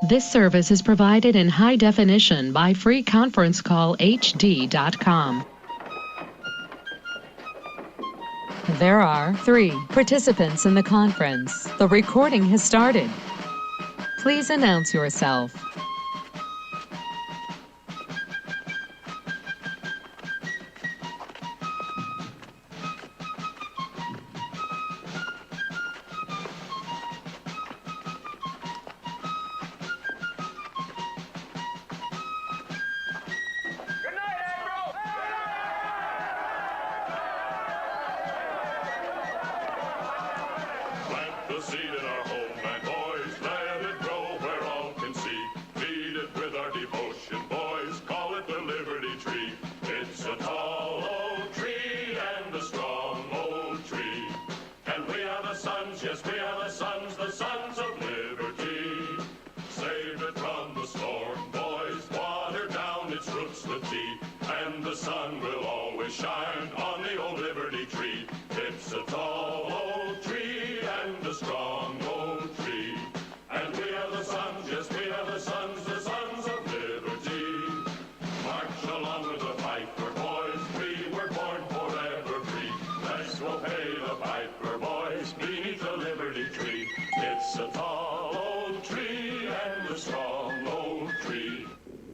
This service is provided in high definition by freeconferencecallhd.com. There are 3 participants in the conference. The recording has started. Please announce yourself.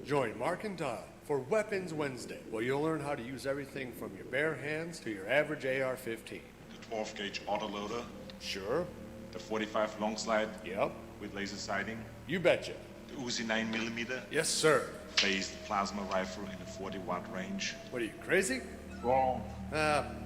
Join Mark and Todd for Weapons Wednesday, where you'll learn how to use everything from your bare hands to your average AR-15. The 12-gauge autoloader. Sure. The 45 long slide. Yep. With laser sighting. You betcha. The Uzi 9mm. Yes, sir. Phased plasma rifle in a 40-watt range. What are you, crazy? Wrong.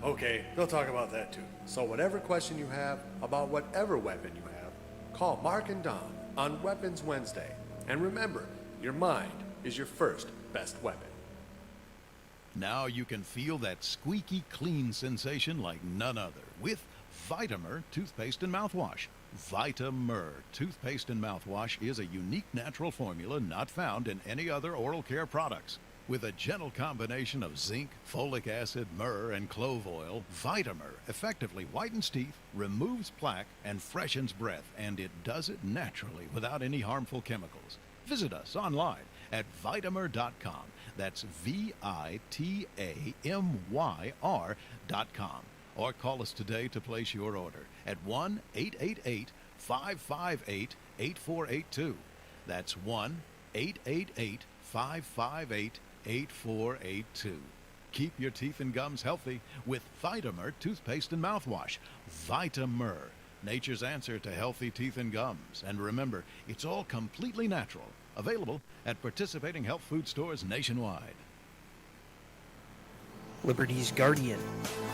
Okay. They'll talk about that too. So whatever question you have about whatever weapon you have, call Mark and Don on Weapons Wednesday. And remember, your mind is your first best weapon. Now you can feel that squeaky clean sensation like none other with Vitamer toothpaste and mouthwash. Vitamer toothpaste and mouthwash is a unique natural formula not found in any other oral care products. With a gentle combination of zinc, folic acid, myrrh, and clove oil, Vitamer effectively whitens teeth, removes plaque, and freshens breath, and it does it naturally without any harmful chemicals. Visit us online at Vitamer.com. That's VITAMYR.com. Or call us today to place your order at 1-888-558-8482. That's 1-888-558-8482. Keep your teeth and gums healthy with Vitamer toothpaste and mouthwash. Vitamer, nature's answer to healthy teeth and gums. And remember, it's all completely natural. Available at participating health food stores nationwide. Liberty's Guardian,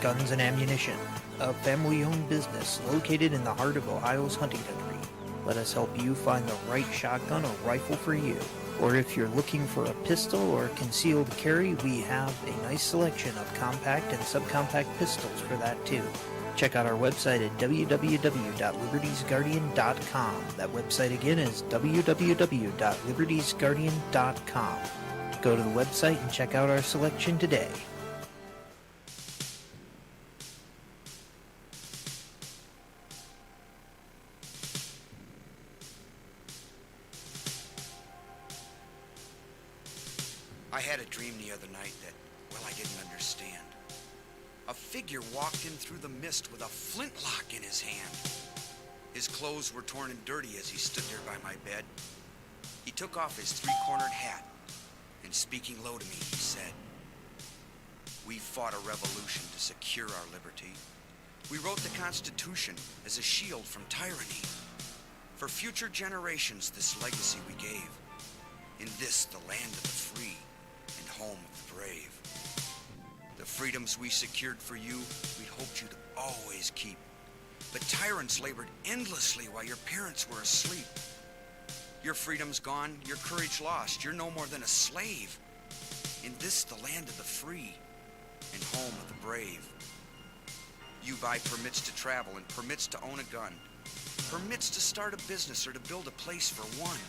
Guns and Ammunition, a family-owned business located in the heart of Ohio's hunting country. Let us help you find the right shotgun or rifle for you. Or if you're looking for a pistol or concealed carry, we have a nice selection of compact and subcompact pistols for that too. Check out our website at www.libertiesguardian.com. That website again is www.libertiesguardian.com. Go to the website and check out our selection today. I had a dream the other night that, well, I didn't understand. A figure walked in through the mist with a flintlock in his hand. His clothes were torn and dirty as he stood there by my bed. He took off his three-cornered hat, and speaking low to me, he said, "We fought a revolution to secure our liberty. We wrote the Constitution as a shield from tyranny. For future generations, this legacy we gave. In this, the land of the free and home of the brave. The freedoms we secured for you, we hoped you to always keep. But tyrants labored endlessly while your parents were asleep. Your freedom's gone, your courage lost. You're no more than a slave. In this, the land of the free and home of the brave. You buy permits to travel and permits to own a gun. Permits to start a business or to build a place for one.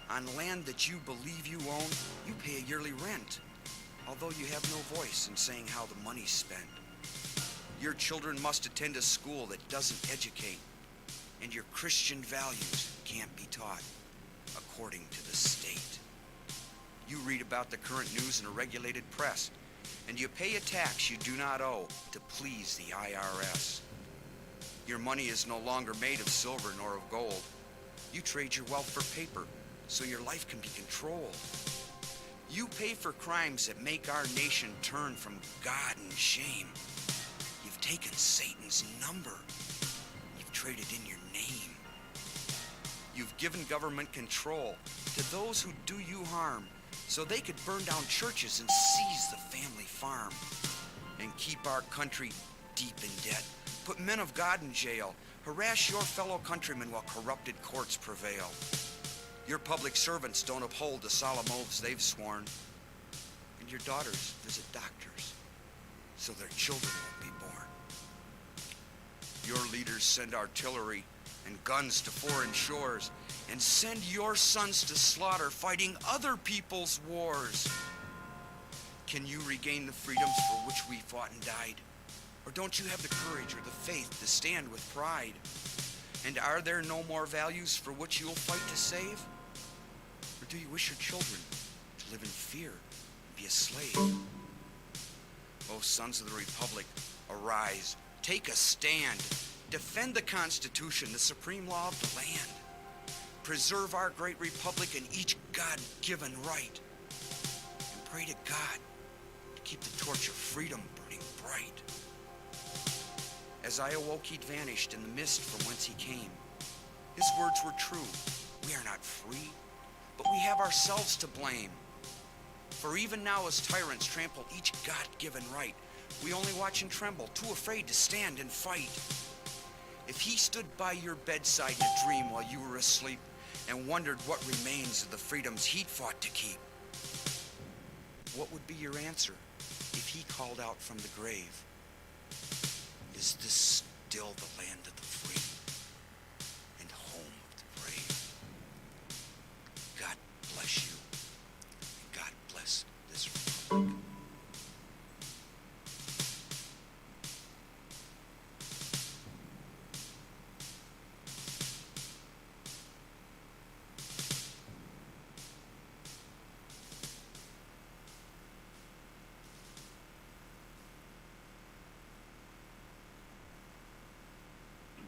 On land that you believe you own, you pay a yearly rent, although you have no voice in saying how the money's spent. Your children must attend a school that doesn't educate, and your Christian values can't be taught. according to the state. You read about the current news in a regulated press, and you pay a tax you do not owe to please the IRS. Your money is no longer made of silver nor of gold. You trade your wealth for paper so your life can be controlled. You pay for crimes that make our nation turn from God and shame. You've taken Satan's number. You've traded in your name. You've given government control to those who do you harm so they could burn down churches and seize the family farm and keep our country deep in debt, put men of God in jail, harass your fellow countrymen while corrupted courts prevail. Your public servants don't uphold the solemn oaths they've sworn, and your daughters visit doctors so their children won't be born. Your leaders send artillery and guns to foreign shores and send your sons to slaughter fighting other people's wars. Can you regain the freedoms for which we fought and died? Or don't you have the courage or the faith to stand with pride? And are there no more values for which you will fight to save? Or do you wish your children to live in fear and be a slave? O sons of the Republic, arise, take a stand, defend the Constitution, the supreme law of the land. Preserve our great republic and each God-given right. And pray to God to keep the torch of freedom burning bright. As I awoke, he'd vanished in the mist from whence he came. His words were true. We are not free, but we have ourselves to blame. For even now as tyrants trample each God-given right, we only watch and tremble, too afraid to stand and fight. If he stood by your bedside in a dream while you were asleep and wondered what remains of the freedoms he'd fought to keep, what would be your answer if he called out from the grave? Is this still the land of the free and home of the brave? God bless you, and God bless this republic.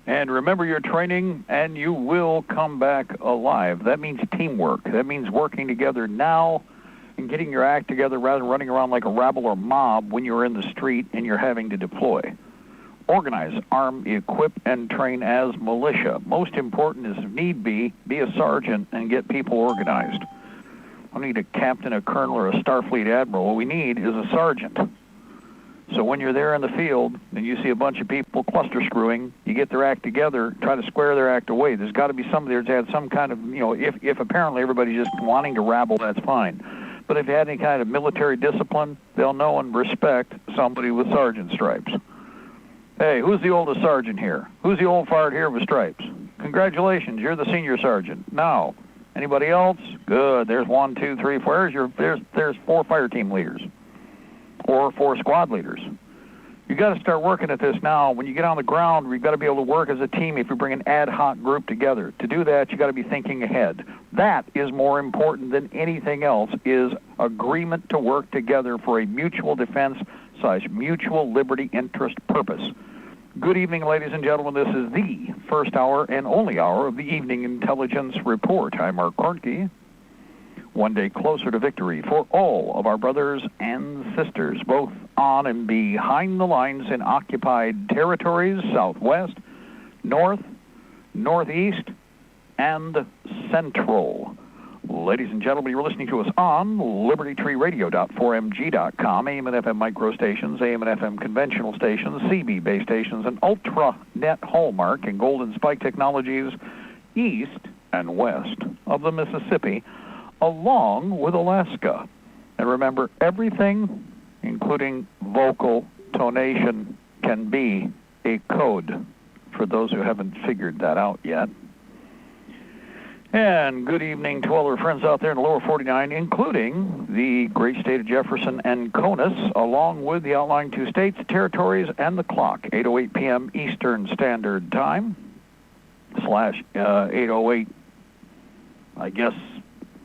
And remember your training, and you will come back alive. That means teamwork. That means working together now and getting your act together rather than running around like a rabble or mob when you're in the street and you're having to deploy. Organize, arm, equip, and train as militia. Most important is, if need be a sergeant and get people organized. We don't need a captain, a colonel, or a Starfleet admiral. What we need is a sergeant. So when you're there in the field and you see a bunch of people cluster screwing, you get their act together, try to square their act away. There's got to be somebody that's had some kind of, if apparently everybody's just wanting to rabble, that's fine. But if you had any kind of military discipline, they'll know and respect somebody with sergeant stripes. Hey, who's the oldest sergeant here? Who's the old fart here with stripes? Congratulations, you're the senior sergeant. Now, anybody else? Good. There's 1, 2, 3, 4. There's 4 fire team leaders. Or 4 squad leaders. You got to start working at this now. When you get on the ground, you've got to be able to work as a team if you bring an ad hoc group together. To do that, you got to be thinking ahead. That is more important than anything else, is agreement to work together for a mutual defense / mutual liberty interest purpose. Good evening, ladies and gentlemen. This is the first hour and only hour of the Evening Intelligence Report. I'm Mark Kornke. One day closer to victory for all of our brothers and sisters, both on and behind the lines in occupied territories, Southwest, North, Northeast, and Central. Ladies and gentlemen, you're listening to us on Libertytreeradio.4mg.com, AM and FM micro stations, AM and FM conventional stations, CB base stations, and Ultra-Net Hallmark and Golden Spike Technologies east and west of the Mississippi, along with Alaska. And remember, everything, including vocal tonation, can be a code for those who haven't figured that out yet. And good evening to all our friends out there in the lower 49, including the great state of Jefferson and CONUS, along with the outlying 2 states, territories, and the clock, 8:08 p.m. Eastern Standard Time, /8:08 I guess,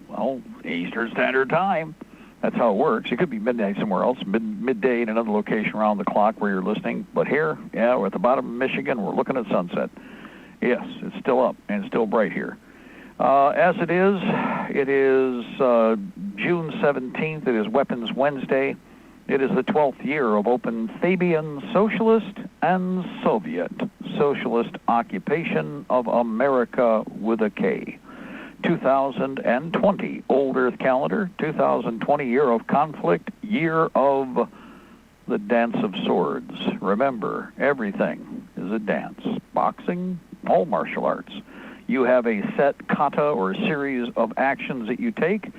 well, Eastern Standard Time. That's how it works. It could be midnight somewhere else, midday in another location around the clock where you're listening. But here, yeah, we're at the bottom of Michigan. We're looking at sunset. Yes, it's still up and still bright here. As it is June 17th. It is Weapons Wednesday. It is the 12th year of open Fabian Socialist and Soviet Socialist occupation of America with a K. 2020 Old Earth calendar, 2020 year of conflict, year of the Dance of Swords. Remember, everything is a dance. Boxing, all martial arts. You have a set kata or series of actions that you take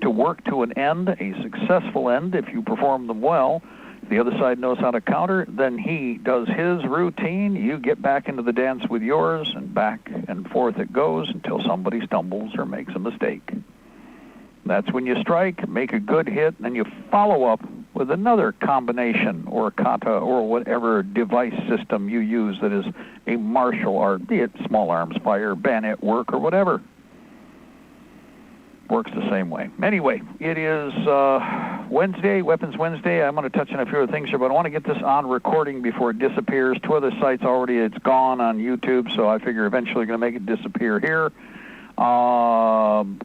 to work to an end, a successful end if you perform them well. If the other side knows how to counter, then he does his routine, you get back into the dance with yours, and back and forth it goes until somebody stumbles or makes a mistake. That's when you strike, make a good hit, and then you follow up with another combination or kata or whatever device system you use that is a martial art, be it small arms fire, bayonet work, or whatever. Works the same way. Anyway, it is Wednesday, Weapons Wednesday. I'm going to touch on a few other things here, but I want to get this on recording before it disappears. Two other sites already, it's gone on YouTube, so I figure eventually going to make it disappear here.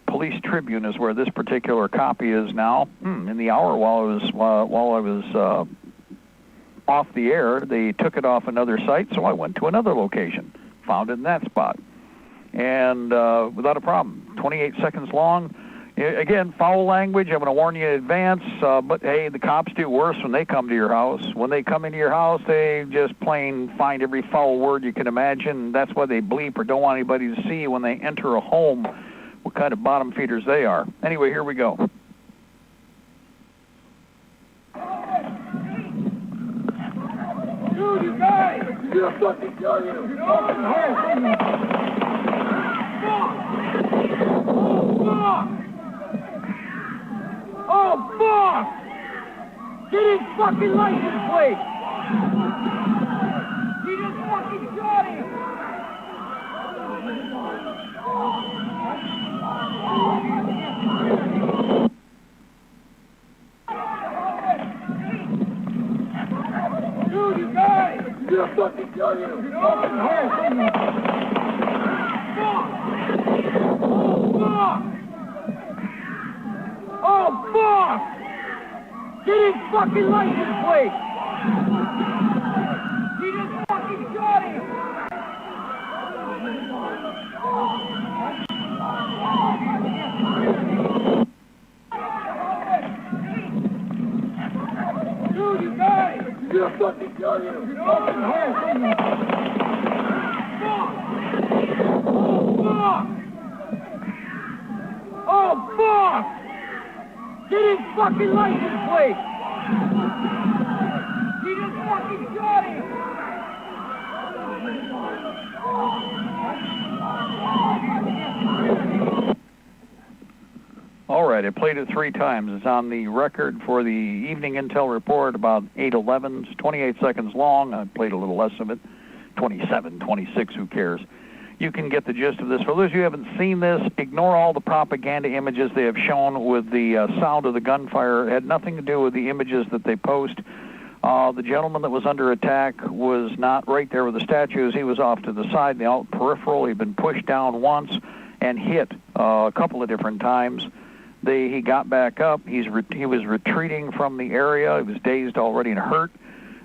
Police Tribune is where this particular copy is now. In the hour while I was off the air, they took it off another site, so I went to another location, found it in that spot. And without a problem. 28 seconds long. Again, foul language, I'm going to warn you in advance, but hey, the cops do worse when they come to your house. When they come into your house, they just plain find every foul word you can imagine. That's why they bleep or don't want anybody to see when they enter a home what kind of bottom feeders they are. Anyway, here we go. Dude, you guys! You're fucking kill you! Oh, fuck! Get his fucking license plate! He just fucking shot him! Dude, you guys! You're fucking kill you! Fuck! Oh, fuck! Get his fucking license plate! He just fucking shot him! Dude, you guys! You're fucking kill you! Fuck! Oh, fuck! Get his fucking license plate! He just fucking shot him! All right, I played it 3 times. It's on the record for the evening intel report, about 8:11. It's 28 seconds long. I played a little less of it. 27, 26, who cares? You can get the gist of this. For those of you who haven't seen this, ignore all the propaganda images they have shown with the sound of the gunfire. It had nothing to do with the images that they post. The gentleman that was under attack was not right there with the statues. He was off to the side, the out peripheral. He'd been pushed down once and hit a couple of different times. He got back up. He was retreating from the area. He was dazed already and hurt,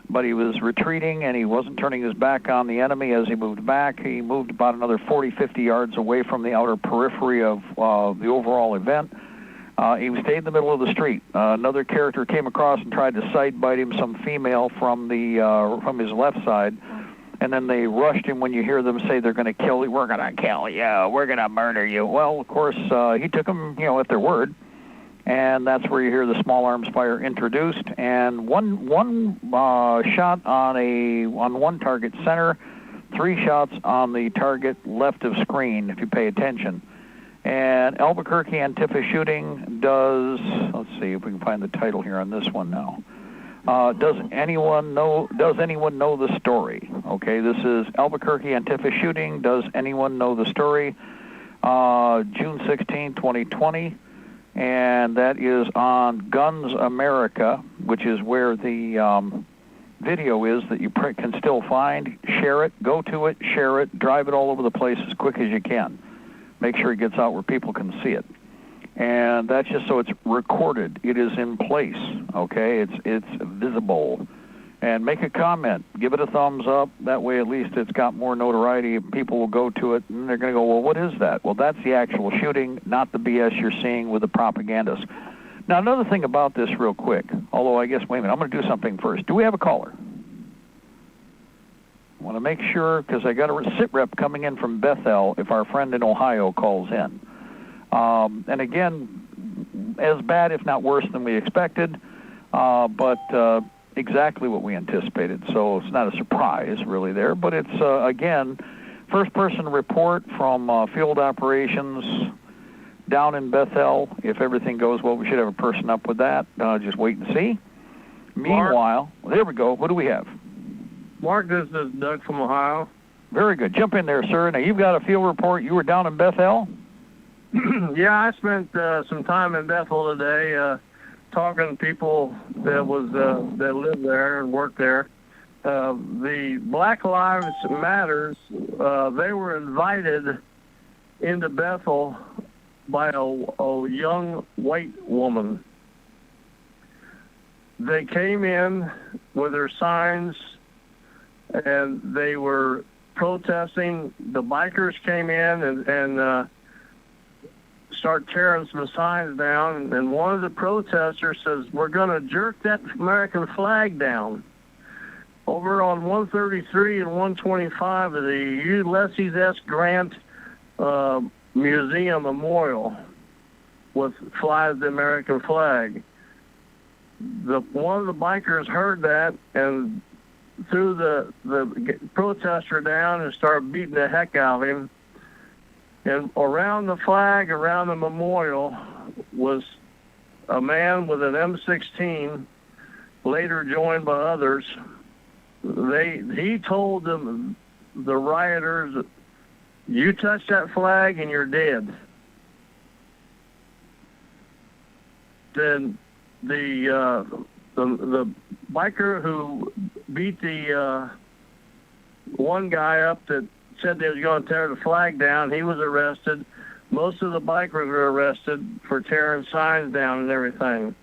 but he was retreating, and he wasn't turning his back on the enemy as he moved back. He moved about another 40, 50 yards away from the outer periphery of the overall event. He stayed in the middle of the street. Another character came across and tried to sidebite him, some female from his left side, and then they rushed him when you hear them say they're going to kill you. We're going to kill you. We're going to murder you. Well, of course, he took them, at their word. And that's where you hear the small arms fire introduced, and one shot on one target center, 3 shots on the target left of screen, if you pay attention. And Albuquerque Antifa shooting does, let's see if we can find the title here on this one now. Does anyone know the story? Okay, this is Albuquerque Antifa shooting. Does anyone know the story? June 16, 2020, and that is on Guns America, which is where the video is that you can still find. Share it, go to it, share it, drive it all over the place as quick as you can. Make sure it gets out where people can see it. And that's just so it's recorded. It is in place, okay? It's visible. And make a comment. Give it a thumbs up. That way at least it's got more notoriety. People will go to it, and they're going to go, well, what is that? Well, that's the actual shooting, not the BS you're seeing with the propagandists. Now, another thing about this real quick, although I guess, wait a minute, I'm going to do something first. Do we have a caller? I want to make sure, because I got a sit rep coming in from Bethel if our friend in Ohio calls in. And again, as bad, if not worse than we expected, but exactly what we anticipated. So it's not a surprise, really, there. But it's, again, first-person report from field operations down in Bethel. If everything goes well, we should have a person up with that. Just wait and see. Meanwhile, there we go. What do we have? Mark, this is Doug from Ohio. Very good. Jump in there, sir. Now, you've got a field report. You were down in Bethel? Yeah, I spent some time in Bethel today talking to people that live there and work there. The Black Lives Matters, they were invited into Bethel by a young white woman. They came in with their signs, and they were protesting. The bikers came in and start tearing some signs down, and one of the protesters says, we're going to jerk that American flag down. Over on 133 and 125 of the Ulysses S. Grant Museum Memorial flies the American flag. One of the bikers heard that and threw the protester down and started beating the heck out of him. And around the flag, around the memorial, was a man with an M16, later joined by others. He told them, the rioters, you touch that flag and you're dead. Then the biker who beat the one guy up that said they was going to tear the flag down, he was arrested. Most of the bikers were arrested for tearing signs down and everything.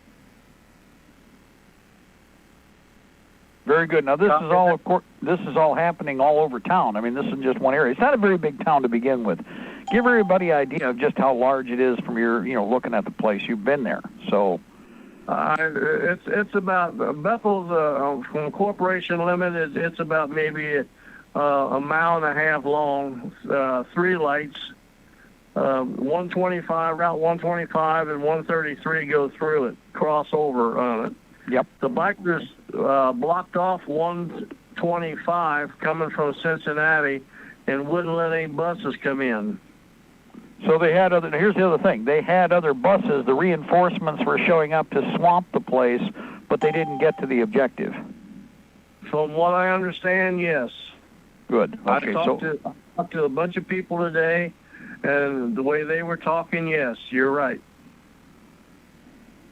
Very good. Now this is all, of course, this is all happening all over town. I mean, this is just one area. It's not a very big town to begin with. Give everybody an idea of just how large it is from your, looking at the place. You've been there, so. It's about Bethel's from Corporation Limited. It's about maybe a mile and a half long, 3 lights, 125, Route 125 and 133 go through it, cross over on it. Yep. The bikers blocked off 125 coming from Cincinnati and wouldn't let any buses come in. So they had here's the other thing. They had other buses. The reinforcements were showing up to swamp the place, but they didn't get to the objective. From what I understand, yes. Good. Okay, I talked to a bunch of people today, and the way they were talking, yes, you're right.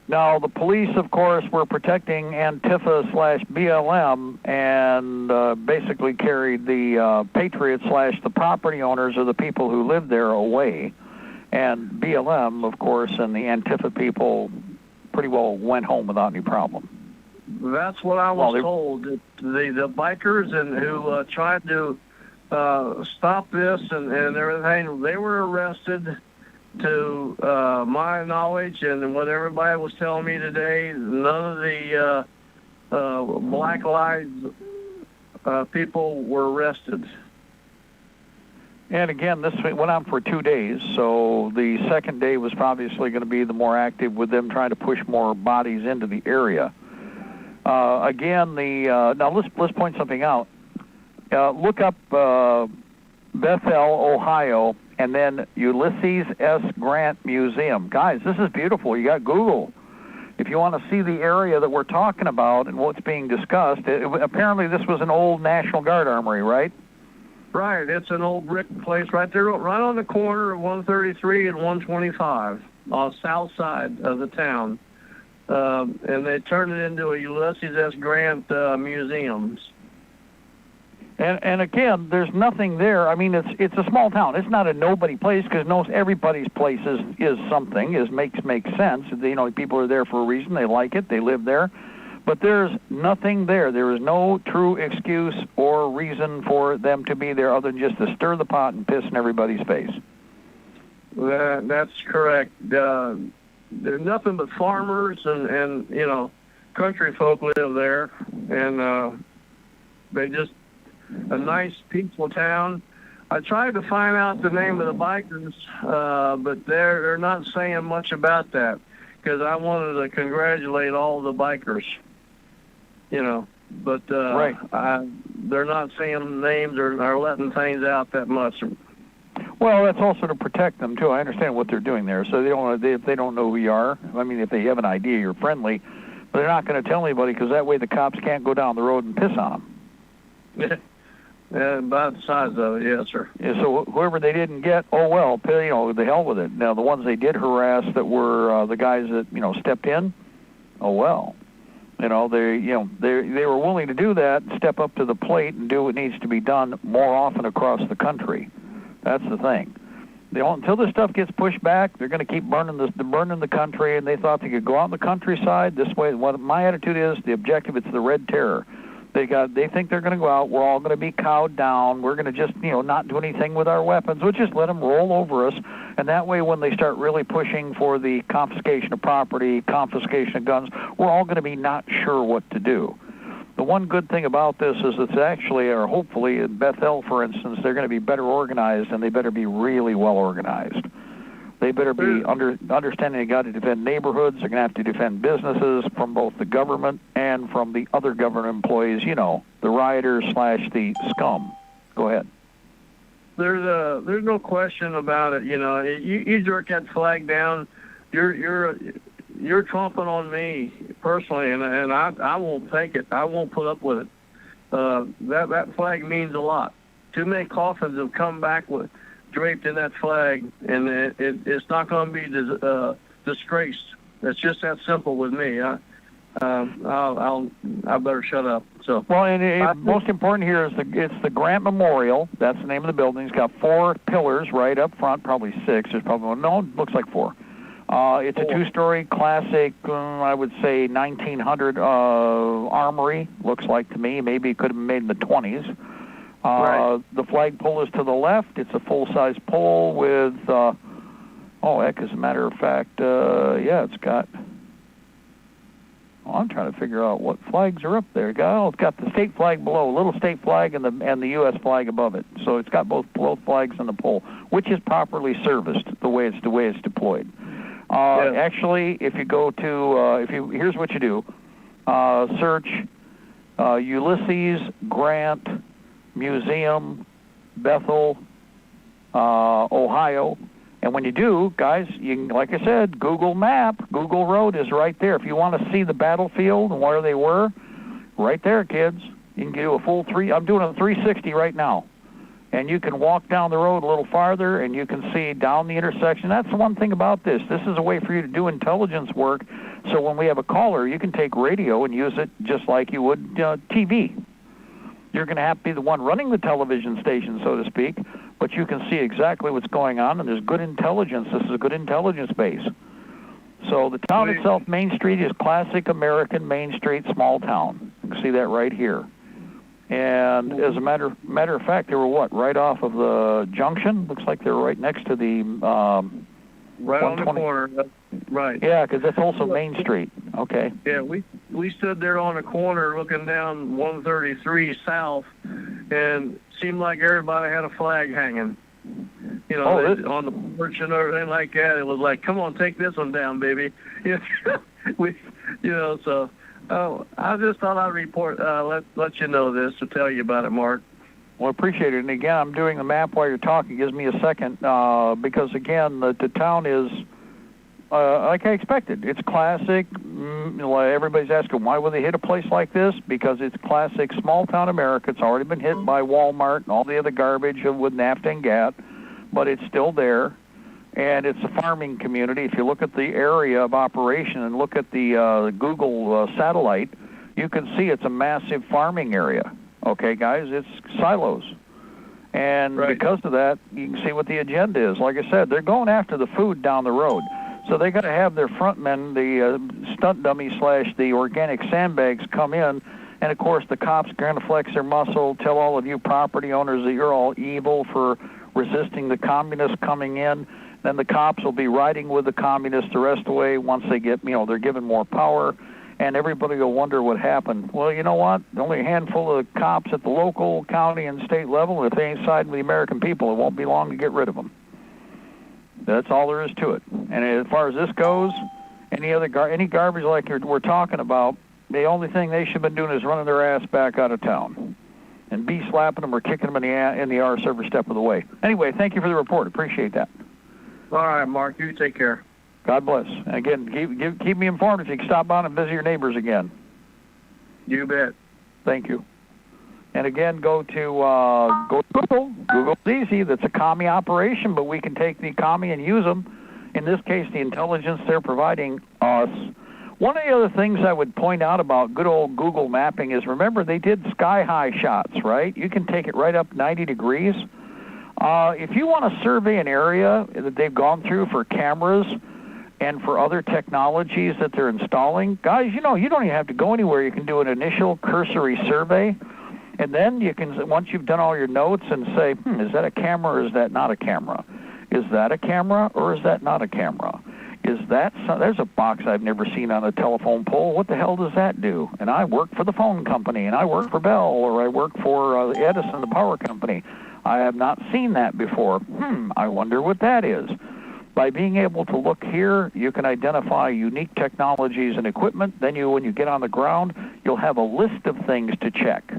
Now, the police, of course, were protecting Antifa/BLM and basically carried the patriots/the property owners or the people who lived there away. And BLM, of course, and the Antifa people pretty well went home without any problem. That's what I was told. The bikers and who tried to stop this and everything, they were arrested. To my knowledge and what everybody was telling me today, none of the Black Lives people were arrested. And again, this went on for 2 days, so the second day was obviously going to be the more active with them trying to push more bodies into the area. Again, now let's point something out. Look up Bethel, Ohio, and then Ulysses S. Grant Museum. Guys, this is beautiful. You got Google. If you want to see the area that we're talking about and what's being discussed, apparently this was an old National Guard armory, right? Right, it's an old brick place right there, right on the corner of 133 and 125, on the south side of the town. And they turned it into a Ulysses S. Grant museum. And again, there's nothing there. I mean, it's a small town. It's not a nobody place because everybody's place is something. Makes sense. People are there for a reason. They like it. They live there. But there's nothing there. There is no true excuse or reason for them to be there other than just to stir the pot and piss in everybody's face. That's correct. There's nothing but farmers and country folk live there, and they just a nice, peaceful town. I tried to find out the name of the bikers, but they're not saying much about that because I wanted to congratulate all the bikers. But right. They're not saying names or letting things out that much. Well, that's also to protect them too. I understand what they're doing there, so if they don't know who you are. I mean, if they have an idea you're friendly, but they're not going to tell anybody because that way the cops can't go down the road and piss on them. Yeah, about the size of it, yes, sir. Yeah, so whoever they didn't get, oh well, the hell with it. Now the ones they did harass that were the guys that stepped in, oh well. They were willing to do that, step up to the plate, and do what needs to be done more often across the country. That's the thing. Until this stuff gets pushed back, they're going to keep burning the country. And they thought they could go out in the countryside this way. What my attitude is, the objective, it's the Red Terror. They think they're going to go out. We're all going to be cowed down. We're going to just not do anything with our weapons. We'll just let them roll over us. And that way, when they start really pushing for the confiscation of property, confiscation of guns, we're all going to be not sure what to do. The one good thing about this is it's actually, or hopefully, in Bethel, for instance, they're going to be better organized, and they better be really well organized. They better be understanding they got to defend neighborhoods. They're going to have to defend businesses from both the government and from the other government employees, the rioters / the scum. Go ahead. There's no question about it. You jerk that flag down, you're trumping on me personally, and I won't take it. I won't put up with it. That flag means a lot. Too many coffins have come back draped in that flag, and it's not going to be disgraced. It's just that simple with me. I better shut up. So well, and most important here is it's the Grant Memorial. That's the name of the building. It's got 4 pillars right up front, probably 6. There's probably it looks like 4. It's a 2-story classic, I would say 1900 armory. Looks like to me. Maybe it could have been made in the 20s. Right. The flagpole is to the left. It's a full-size pole with, as a matter of fact, it's got, I'm trying to figure out what flags are up there. It's got the state flag below, a little state flag, and the U.S. flag above it. So it's got both flags on the pole, which is properly serviced the way it's deployed. Actually, if you go to, here's what you do. Search Ulysses Grant Museum, Bethel, Ohio. And when you do, guys, you can, like I said, Google Map, Google Road is right there. If you want to see the battlefield and where they were, right there, kids. You can do a full I'm doing a 360 right now. And you can walk down the road a little farther, and you can see down the intersection. That's the one thing about this. This is a way for you to do intelligence work. So when we have a caller, you can take radio and use it just like you would TV. You're going to have to be the one running the television station, so to speak, but you can see exactly what's going on, and there's good intelligence. This is a good intelligence base. So the town itself, Main Street, is classic American Main Street, small town. You can see that right here. And as a matter of fact, they were right off of the junction? Looks like they were right next to the right on the corner. Right. Yeah, because that's also Main Street. Okay. Yeah, we stood there on the corner looking down 133 South, and it seemed like everybody had a flag hanging. On the porch and everything like that. It was like, come on, take this one down, baby. So I just thought I'd report, let you know this, to tell you about it, Mark. Well, I appreciate it. And again, I'm doing the map while you're talking. It gives me a second because, again, the town is like I expected. It's classic. Everybody's asking, why would they hit a place like this? Because it's classic small-town America. It's already been hit by Walmart and all the other garbage with NAFTA and GATT, but it's still there. And it's a farming community. If you look at the area of operation and look at the Google satellite, you can see it's a massive farming area. Okay, guys, it's silos. And because of that, you can see what the agenda is. Like I said, they're going after the food down the road. So they got to have their front men, the stunt dummy / the organic sandbags come in. And, of course, the cops are going to flex their muscle, tell all of you property owners that you're all evil for resisting the communists coming in. Then the cops will be riding with the communists the rest of the way once they get, they're given more power. And everybody will wonder what happened. Well, you know what? Only a handful of cops at the local, county, and state level. If they ain't siding with the American people, it won't be long to get rid of them. That's all there is to it. And as far as this goes, any garbage like we're talking about, the only thing they should have been doing is running their ass back out of town and be slapping them or kicking them in the arse every step of the way. Anyway, thank you for the report. Appreciate that. All right, Mark. You take care. God bless. And again, keep me informed if you can stop on and visit your neighbors again. You bet. Thank you. And again, go to Google. Google's easy. That's a commie operation, but we can take the commie and use them. In this case, the intelligence they're providing us. One of the other things I would point out about good old Google mapping is, remember, they did sky-high shots, right? You can take it right up 90 degrees. If you want to survey an area that they've gone through for cameras and for other technologies that they're installing, guys, you don't even have to go anywhere. You can do an initial cursory survey, and then you can, once you've done all your notes, and say, is that a camera or is that not a camera? Is that a camera or is that not a camera? There's a box I've never seen on a telephone pole. What the hell does that do? And I work for the phone company, and I work for Bell, or I work for Edison, the power company. I have not seen that before. I wonder what that is. By being able to look here, you can identify unique technologies and equipment. Then when you get on the ground, you'll have a list of things to check.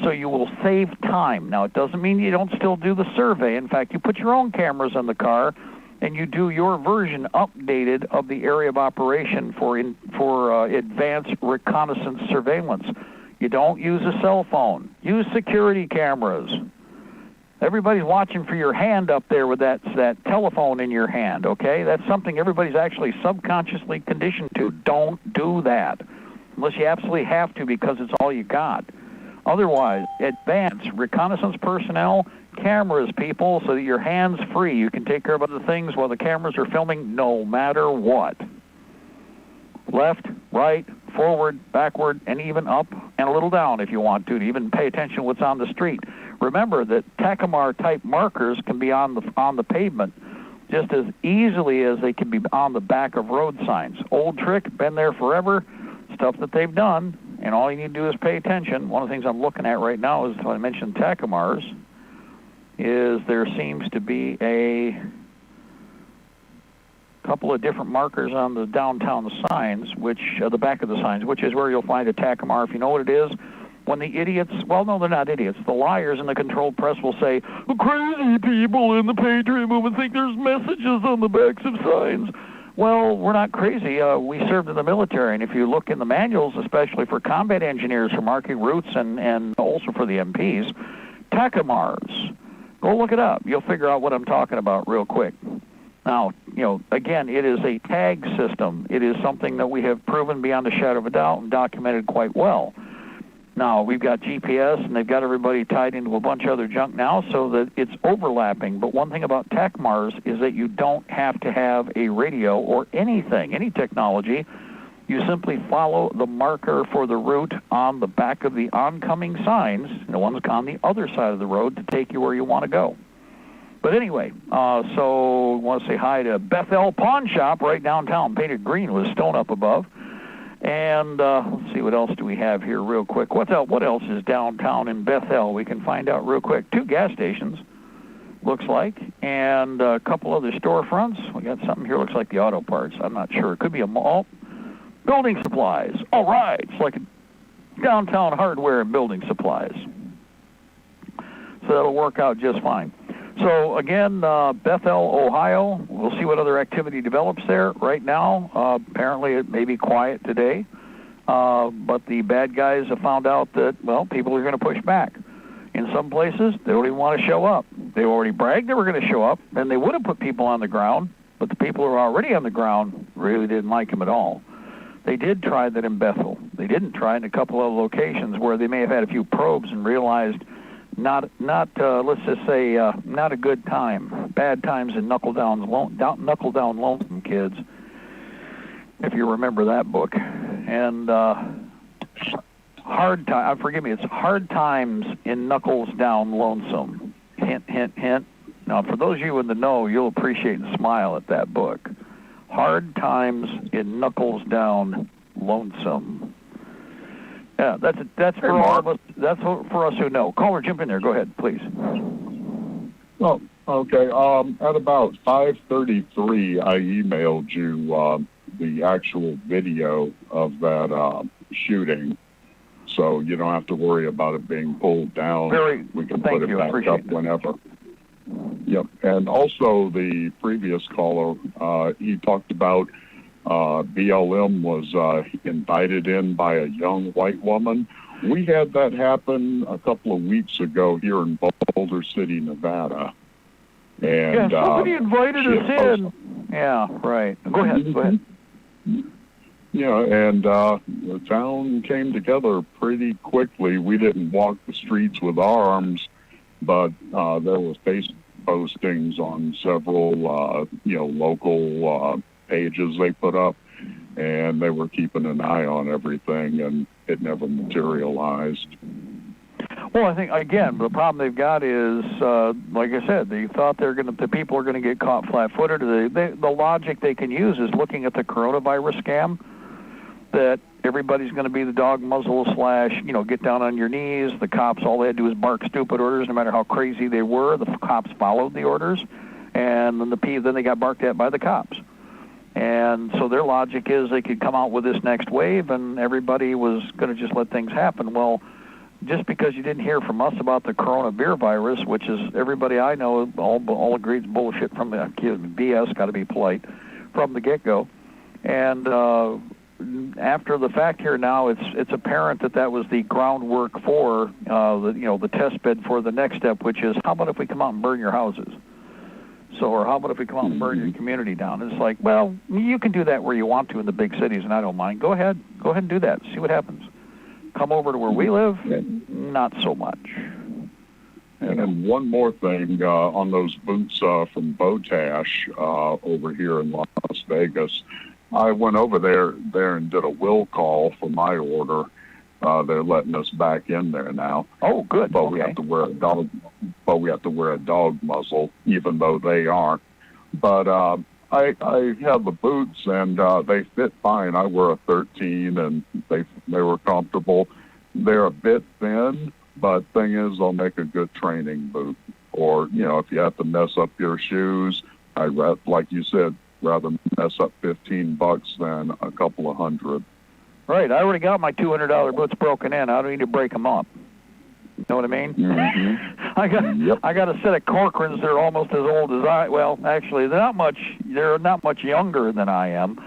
So you will save time. Now, it doesn't mean you don't still do the survey. In fact, you put your own cameras in the car, and you do your version updated of the area of operation for advanced reconnaissance surveillance. You don't use a cell phone. Use security cameras. Everybody's watching for your hand up there with that telephone in your hand, okay? That's something everybody's actually subconsciously conditioned to. Don't do that unless you absolutely have to because it's all you got. Otherwise, advanced reconnaissance personnel, cameras, people, so that your hand's free. You can take care of other things while the cameras are filming no matter what. Left, right, forward, backward, and even up and a little down if you want to even pay attention to what's on the street. Remember that Tacomar-type markers can be on the pavement just as easily as they can be on the back of road signs. Old trick, been there forever, stuff that they've done, and all you need to do is pay attention. One of the things I'm looking at right now is, when I mentioned Tacomars, is there seems to be a couple of different markers on the downtown signs, the back of the signs, which is where you'll find a Tacomar. If you know what it is, when the idiots, well, no, they're not idiots, the liars in the controlled press will say, the crazy people in the Patriot movement think there's messages on the backs of signs. Well, we're not crazy. We served in the military, and if you look in the manuals, especially for combat engineers for marking routes and also for the MPs, Tacomars, go look it up. You'll figure out what I'm talking about real quick. Now, again, it is a tag system. It is something that we have proven beyond a shadow of a doubt and documented quite well. Now, we've got GPS, and they've got everybody tied into a bunch of other junk now so that it's overlapping. But one thing about Tacomars is that you don't have to have a radio or anything, any technology. You simply follow the marker for the route on the back of the oncoming signs, the ones on the other side of the road, to take you where you want to go. But anyway, so I want to say hi to Bethel Pawn Shop right downtown, painted green with stone up above. And let's see, what else do we have here real quick? What else is downtown in Bethel? We can find out real quick. 2 gas stations, looks like, and a couple other storefronts. We got something here, looks like the auto parts. I'm not sure. It could be a mall. Building supplies. All right. It's like a downtown hardware and building supplies. So that'll work out just fine. So again, Bethel, Ohio. We'll see what other activity develops there. Right now, apparently it may be quiet today, but the bad guys have found out that, well, people are going to push back. In some places, they don't even want to show up. They already bragged they were going to show up, and they would have put people on the ground, but the people who are already on the ground really didn't like them at all. They did try that in Bethel. They didn't try it in a couple of locations where they may have had a few probes and realized not let's just say, not a good time. Bad times in Knuckle Down Lonesome Kids, if you remember that book. And it's Hard Times in Knuckles Down Lonesome. Hint, hint, hint. Now, for those of you in the know, you'll appreciate and smile at that book. Hard Times in Knuckles Down Lonesome. Yeah, that's for all of us. That's for us who know. Caller, jump in there. Go ahead, please. Oh, okay. At about 5:33, I emailed you the actual video of that shooting, so you don't have to worry about it being pulled down. We can put it back up whenever. Yep. And also the previous caller, he talked about BLM was invited in by a young white woman. We had that happen a couple of weeks ago here in Boulder City, Nevada. And somebody invited us in. Yeah, right. Go ahead. Go ahead. Yeah, and the town came together pretty quickly. We didn't walk the streets with arms, but there was Facebook postings on several, local pages they put up, and they were keeping an eye on everything, and it never materialized. Well, I think, again, the problem they've got is, like I said, they thought the people are going to get caught flat-footed. The logic they can use is looking at the coronavirus scam, that everybody's going to be the dog muzzle / get down on your knees. The cops, all they had to do was bark stupid orders, no matter how crazy they were. The cops followed the orders, and then they got barked at by the cops. And so their logic is they could come out with this next wave, and everybody was going to just let things happen. Well, just because you didn't hear from us about the coronavirus, which is everybody I know all agrees bullshit from the BS, got to be polite, from the get-go. And after the fact here now, it's apparent that was the groundwork for the test bed for the next step, which is how about if we come out and burn your houses? Or how about if we come out and burn your community down? It's like, well, you can do that where you want to in the big cities, and I don't mind. Go ahead and do that. See what happens. Come over to where we live, not so much. And one more thing, on those boots from Botash over here in Las Vegas, I went over there and did a will call for my order. They're letting us back in there now. Oh, good. But we have to wear a dog. But we have to wear a dog muzzle, even though they aren't. But I have the boots, and they fit fine. I wear a 13, and they were comfortable. They're a bit thin, but thing is, they'll make a good training boot. Or if you have to mess up your shoes, like you said, rather mess up $15 than a couple of $100. Right. I already got my $200 boots broken in. I don't need to break them up. You know what I mean? Mm-hmm. I got a set of Corcorans that are almost as old as I. Well, actually, they're not much younger than I am.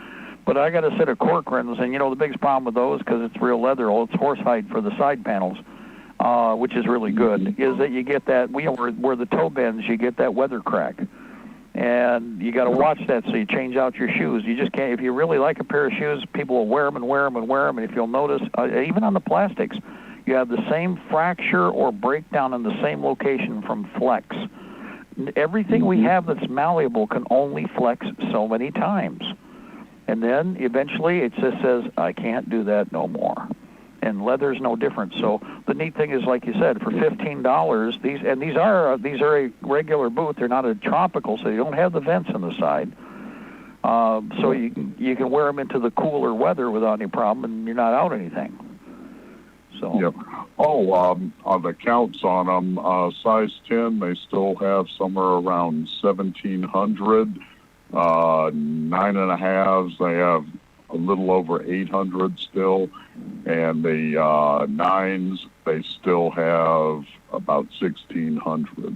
But I got a set of Corcorans, and the biggest problem with those, because it's real leather, it's horsehide for the side panels, which is really good, is that you get that where the toe bends, you get that weather crack. And you got to watch that, so you change out your shoes. You just can't. If you really like a pair of shoes, people will wear them and wear them and wear them. And if you'll notice, even on the plastics, you have the same fracture or breakdown in the same location from flex. Everything we have that's malleable can only flex so many times. And then eventually it just says, I can't do that no more. And leather's no different. So the neat thing is, like you said, for $15, these are a regular boot. They're not a tropical, so you don't have the vents on the side. So you can wear them into the cooler weather without any problem, and you're not out anything. So. Yep. Oh, on the counts on them, size 10, they still have somewhere around 1,700. 9.5s, they have a little over 800 still, and the 9s, they still have about 1,600.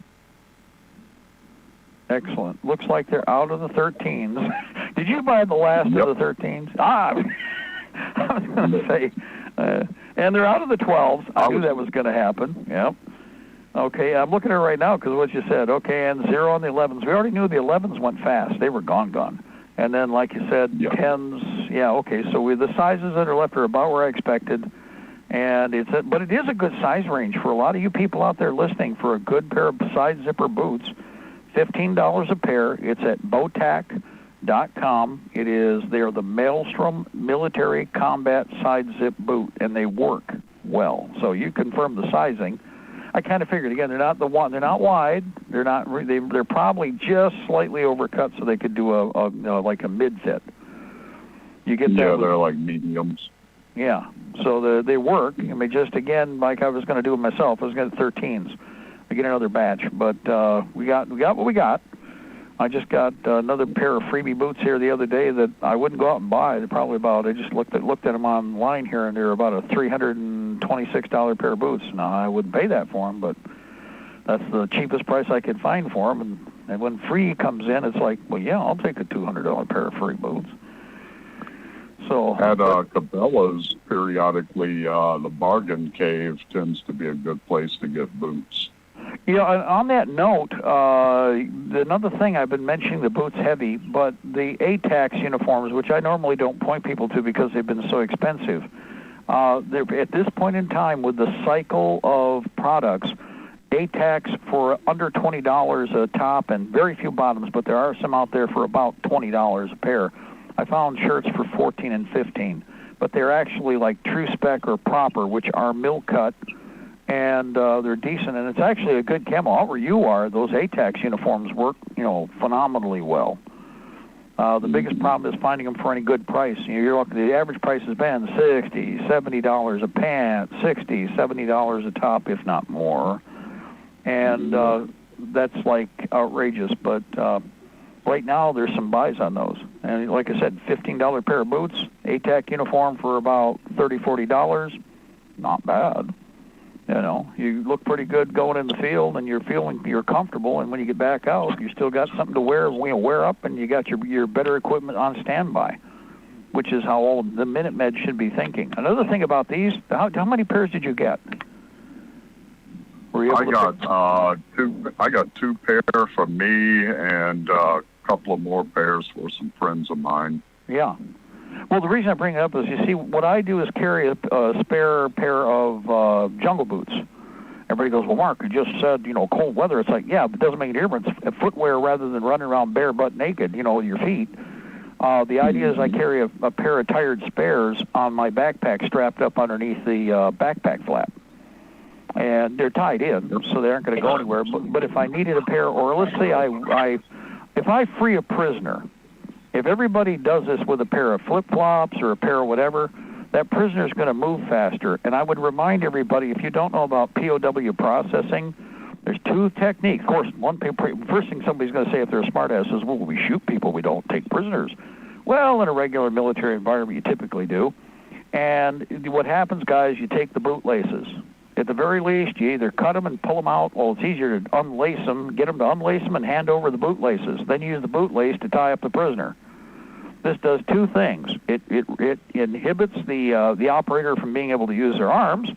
Excellent. Looks like they're out of the 13s. Did you buy the last of the 13s? I was going to say, and they're out of the 12s. I knew that was going to happen. Yep. Okay, I'm looking at it right now because what you said. Okay, and 0 on the 11s. We already knew the 11s went fast. They were gone. And then, like you said, 10s. Yeah, okay, so the sizes that are left are about where I expected. And but it is a good size range for a lot of you people out there listening for a good pair of side zipper boots. $15 a pair. It's at Botac.com. They're the Maelstrom Military Combat Side Zip Boot, and they work well. So you confirm the sizing. I kind of figured again they're not wide. They're probably just slightly overcut so they could do like a mid fit. You get that? Yeah, they're like mediums. Yeah, so they work. I mean, just again, like I was going to do it myself, I was going to 13s. I get another batch, but we got what we got. I just got another pair of freebie boots here the other day that I wouldn't go out and buy. They're probably about. I just looked at them online here, and they're about a $326 pair of boots. Now I wouldn't pay that for them, but that's the cheapest price I could find for them. And when free comes in, it's like, well, yeah, I'll take a $200 pair of free boots. So at Cabela's, periodically, the Bargain Cave tends to be a good place to get boots. Yeah, on that note, another thing I've been mentioning, the boots heavy, but the ATAX uniforms, which I normally don't point people to because they've been so expensive, they're at this point in time with the cycle of products, ATAX for under $20 a top and very few bottoms, but there are some out there for about $20 a pair. I found shirts for $14 and $15, but they're actually like true spec or proper, which are mill cut, and they're decent, and it's actually a good camo. Out where you are, those ATAX uniforms work, phenomenally well. The biggest problem is finding them for any good price. You're looking, the average price has been $60, $70 a pant, $60, $70 a top, if not more, and that's like outrageous, but right now, there's some buys on those. And like I said, $15 pair of boots, ATAC uniform for about $30, $40. Not bad. You look pretty good going in the field, and you're comfortable. And when you get back out, you still got something to wear up, and you got your better equipment on standby, which is how all the Minute Med should be thinking. Another thing about these, how many pairs did you get? I got 2 pair for me and couple of more pairs for some friends of mine. Yeah. Well, the reason I bring it up is, you see, what I do is carry a spare pair of jungle boots. Everybody goes, well, Mark, you just said, cold weather. It's like, yeah, but it doesn't make a difference. Footwear rather than running around bare butt naked, with your feet. The idea is I carry a pair of tired spares on my backpack strapped up underneath the backpack flap. And they're tied in, so they aren't going to go anywhere. But if I needed a pair, or let's say if I free a prisoner, if everybody does this with a pair of flip-flops or a pair of whatever, that prisoner's going to move faster. And I would remind everybody, if you don't know about POW processing, there's 2 techniques. Of course, first thing somebody's going to say if they're a smartass is, well, we shoot people, we don't take prisoners. Well, in a regular military environment, you typically do. And what happens, guys, you take the bootlaces. At the very least, you either cut them and pull them out. Well, it's easier to unlace them, get them to unlace them and hand over the bootlaces. Then use the bootlace to tie up the prisoner. This does 2 things. It inhibits the operator from being able to use their arms,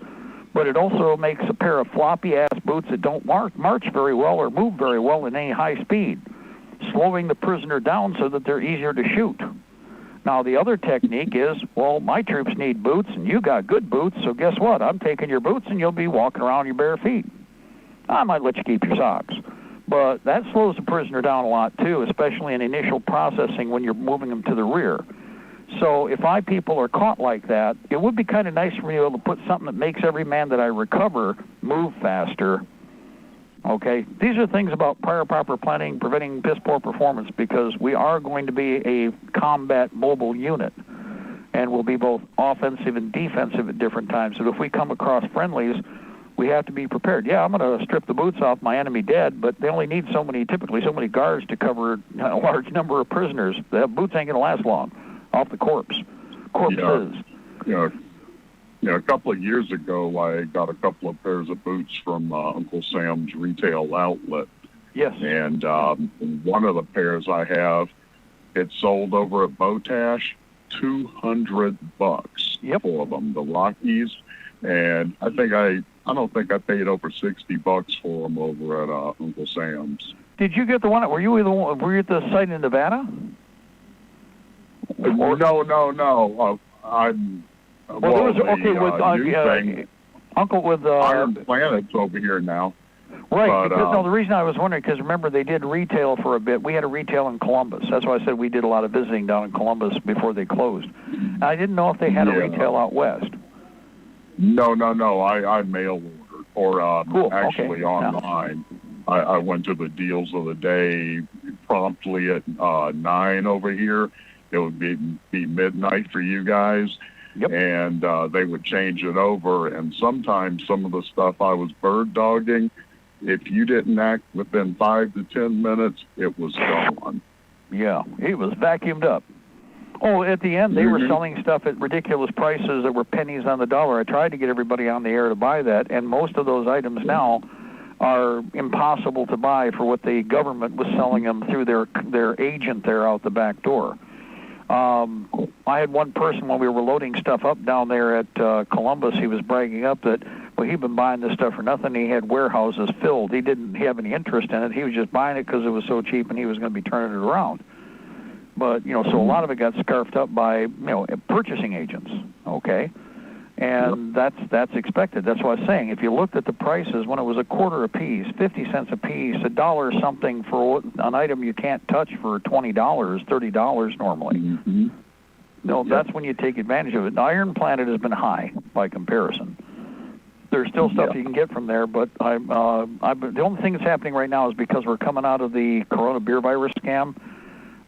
but it also makes a pair of floppy-ass boots that don't march very well or move very well in any high speed, slowing the prisoner down so that they're easier to shoot. Now, the other technique is, well, my troops need boots, and you got good boots, so guess what? I'm taking your boots, and you'll be walking around your bare feet. I might let you keep your socks. But that slows the prisoner down a lot, too, especially in initial processing when you're moving them to the rear. So if my people are caught like that, it would be kind of nice for me to be able to put something that makes every man that I recover move faster. Okay, these are things about prior proper planning, preventing piss-poor performance, because we are going to be a combat mobile unit, and we'll be both offensive and defensive at different times. So if we come across friendlies, we have to be prepared. Yeah, I'm going to strip the boots off my enemy dead, but they only need typically so many guards to cover a large number of prisoners. The boots ain't going to last long off the corpses. A couple of years ago, I got a couple of pairs of boots from Uncle Sam's retail outlet, Yes. And one of the pairs I have, it sold over at Botash, $200 for them, the Rockies. And I don't think I paid over $60 for them over at Uncle Sam's. Did you get the one? Were you at the site in Nevada? No. Uncle with Iron Planet's over here now. Right. But, because the reason I was wondering, because remember they did retail for a bit. We had a retail in Columbus. That's why I said we did a lot of visiting down in Columbus before they closed. I didn't know if they had a retail out west. No. I mail ordered, or cool. actually online. I went to the deals of the day promptly at 9 over here. It would be midnight for you guys. Yep. And they would change it over. And sometimes some of the stuff I was bird dogging, if you didn't act within 5 to 10 minutes, it was gone. Yeah, it was vacuumed up. Oh, at the end, they were selling stuff at ridiculous prices that were pennies on the dollar. I tried to get everybody on the air to buy that, and most of those items now are impossible to buy for what the government was selling them through their agent there out the back door. I had one person when we were loading stuff up down there at Columbus, he was bragging up that, well, he'd been buying this stuff for nothing. He had warehouses filled. He didn't have any interest in it. He was just buying it because it was so cheap and he was going to be turning it around. But, so a lot of it got scarfed up by, purchasing agents, okay? And that's expected. That's what I was saying. If you looked at the prices when it was a quarter a piece, 50 cents a piece, $1 something for an item you can't touch for $20, $30 normally. Mm-hmm. That's when you take advantage of it. The Iron Planet has been high by comparison. There's still stuff you can get from there, but the only thing that's happening right now is because we're coming out of the Corona beer virus scam.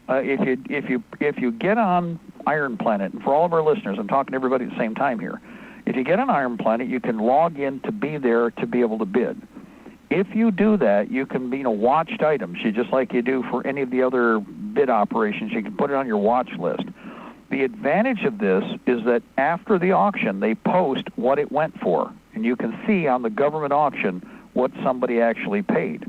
If you get on Iron Planet, and for all of our listeners, I'm talking to everybody at the same time here. If you get on Iron Planet, you can log in to be there to be able to bid. If you do that, you can be watched items, just like you do for any of the other bid operations. You can put it on your watch list. The advantage of this is that after the auction, they post what it went for, and you can see on the government auction what somebody actually paid.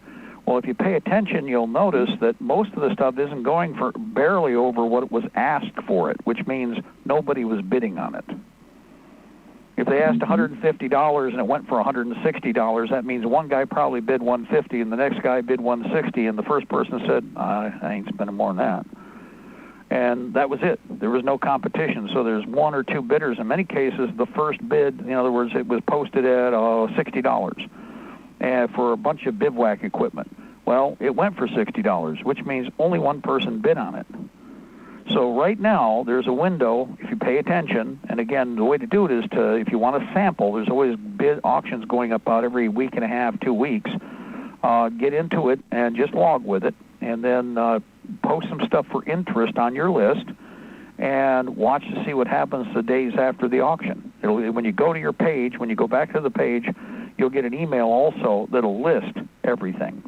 Well, if you pay attention, you'll notice that most of the stuff isn't going for barely over what it was asked for it, which means nobody was bidding on it. If they asked $150 and it went for $160, that means one guy probably bid $150 and the next guy bid $160, and the first person said, I ain't spending more than that. And that was it. There was no competition. So there's one or two bidders. In many cases, the first bid, in other words, it was posted at $60 and for a bunch of bivouac equipment. Well, it went for $60, which means only one person bid on it. So right now, there's a window, if you pay attention, and again, the way to do it is to, if you want to sample, there's always bid auctions going up out every week and a half, 2 weeks. Get into it and just log with it, and then post some stuff for interest on your list, and watch to see what happens the days after the auction. When you go to your page, when you go back to the page, you'll get an email also that'll list everything.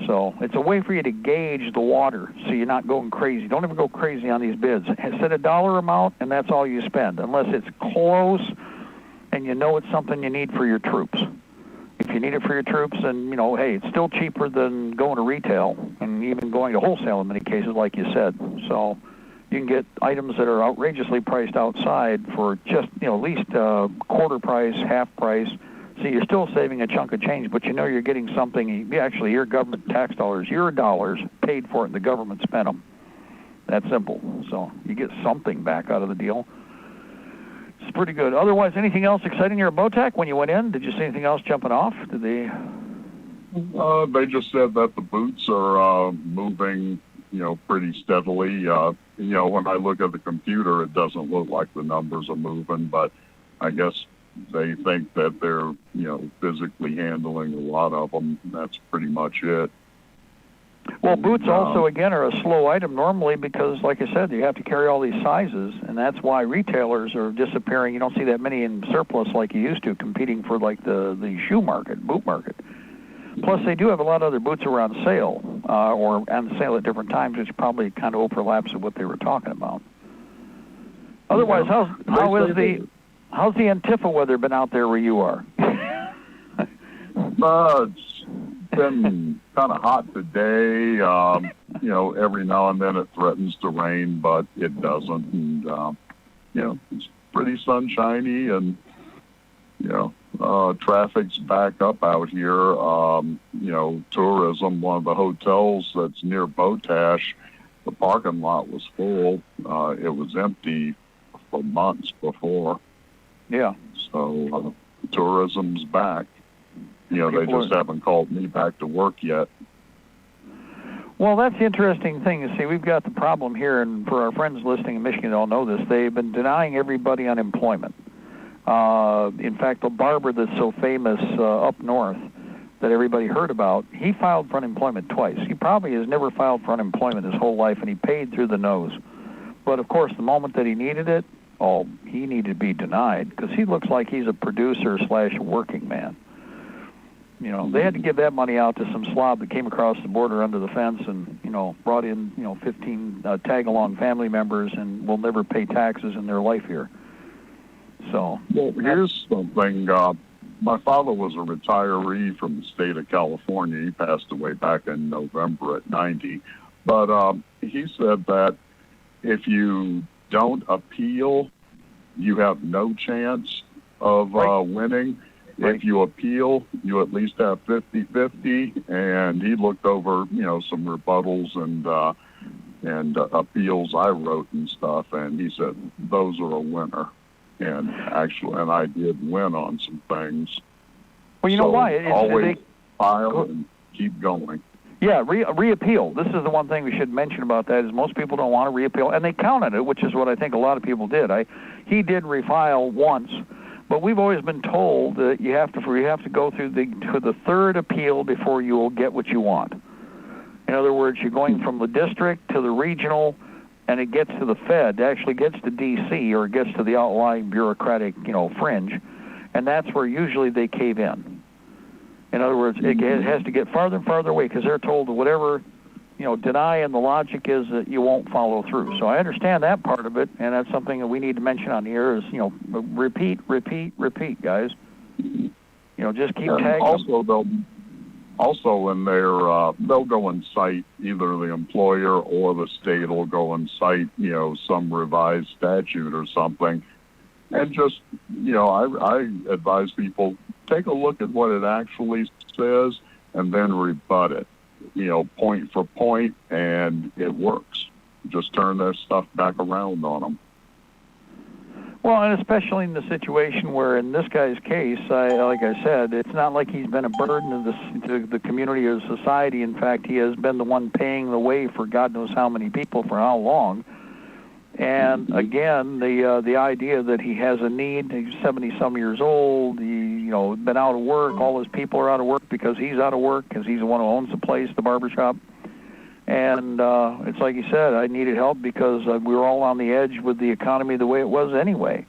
So it's a way for you to gauge the water so you're not going crazy. Don't ever go crazy on these bids. Set a dollar amount, and that's all you spend, unless it's close and you know it's something you need for your troops. If you need it for your troops, then, hey, it's still cheaper than going to retail and even going to wholesale in many cases, like you said. So you can get items that are outrageously priced outside for just, at least quarter price, half price. So you're still saving a chunk of change, but you're getting something, actually your government tax dollars, your dollars paid for it and the government spent them. That's simple. So you get something back out of the deal. It's pretty good. Otherwise, anything else exciting here at Botac when you went in? Did you see anything else jumping off? Did they? They just said that the boots are moving, pretty steadily. When I look at the computer, it doesn't look like the numbers are moving, but I guess they think that they're, physically handling a lot of them. That's pretty much it. Well, boots also, again, are a slow item normally because, like I said, you have to carry all these sizes, and that's why retailers are disappearing. You don't see that many in surplus like you used to, competing for, like, the shoe market, boot market. Plus, they do have a lot of other boots that are on sale, or on sale at different times, which probably kind of overlaps with what they were talking about. Otherwise, how's the Antifa weather been out there where you are? It's been kind of hot today. Every now and then it threatens to rain, but it doesn't. And, it's pretty sunshiny, and, traffic's back up out here. Tourism, one of the hotels that's near Botash, the parking lot was full. It was empty for months before. Yeah. So tourism's back. They just haven't called me back to work yet. Well, that's the interesting thing. You see, we've got the problem here, and for our friends listening in Michigan, they'll know this. They've been denying everybody unemployment. In fact, the barber that's so famous up north that everybody heard about, he filed for unemployment twice. He probably has never filed for unemployment his whole life, and he paid through the nose. But, of course, the moment that he needed it, he needed to be denied, because he looks like he's a producer/working man. They had to give that money out to some slob that came across the border under the fence and, brought in, 15 tag-along family members and will never pay taxes in their life here. So. Well, here's something. My father was a retiree from the state of California. He passed away back in November at 90. But he said that if you don't appeal, you have no chance of winning. Right. If you appeal, you at least have 50-50. And he looked over, some rebuttals and appeals I wrote and stuff, and he said those are a winner. And I did win on some things. Well, you know why? Always file and keep going. Yeah, reappeal. This is the one thing we should mention about that is most people don't want to reappeal, and they counted it, which is what I think a lot of people did. He did refile once, but we've always been told that you have to go through the third appeal before you will get what you want. In other words, you're going from the district to the regional, and it gets to the Fed, it actually gets to D.C., or it gets to the outlying bureaucratic, fringe, and that's where usually they cave in. In other words, it has to get farther and farther away because they're told that whatever, deny, and the logic is that you won't follow through. So I understand that part of it, and that's something that we need to mention on here is, repeat, guys. Just keep tagging. Also, when they'll go and cite either the employer or the state will go and cite, some revised statute or something. And just, I advise people, take a look at what it actually says and then rebut it, point for point, and it works. Just turn their stuff back around on them. Well, and especially in the situation where, in this guy's case, like I said, it's not like he's been a burden to the community or society. In fact, he has been the one paying the way for God knows how many people for how long. And again, the idea that he has a need, he's 70-some years old, been out of work, all his people are out of work because he's out of work, because he's the one who owns the place, the barbershop. And it's like he said, I needed help because we were all on the edge with the economy the way it was anyway,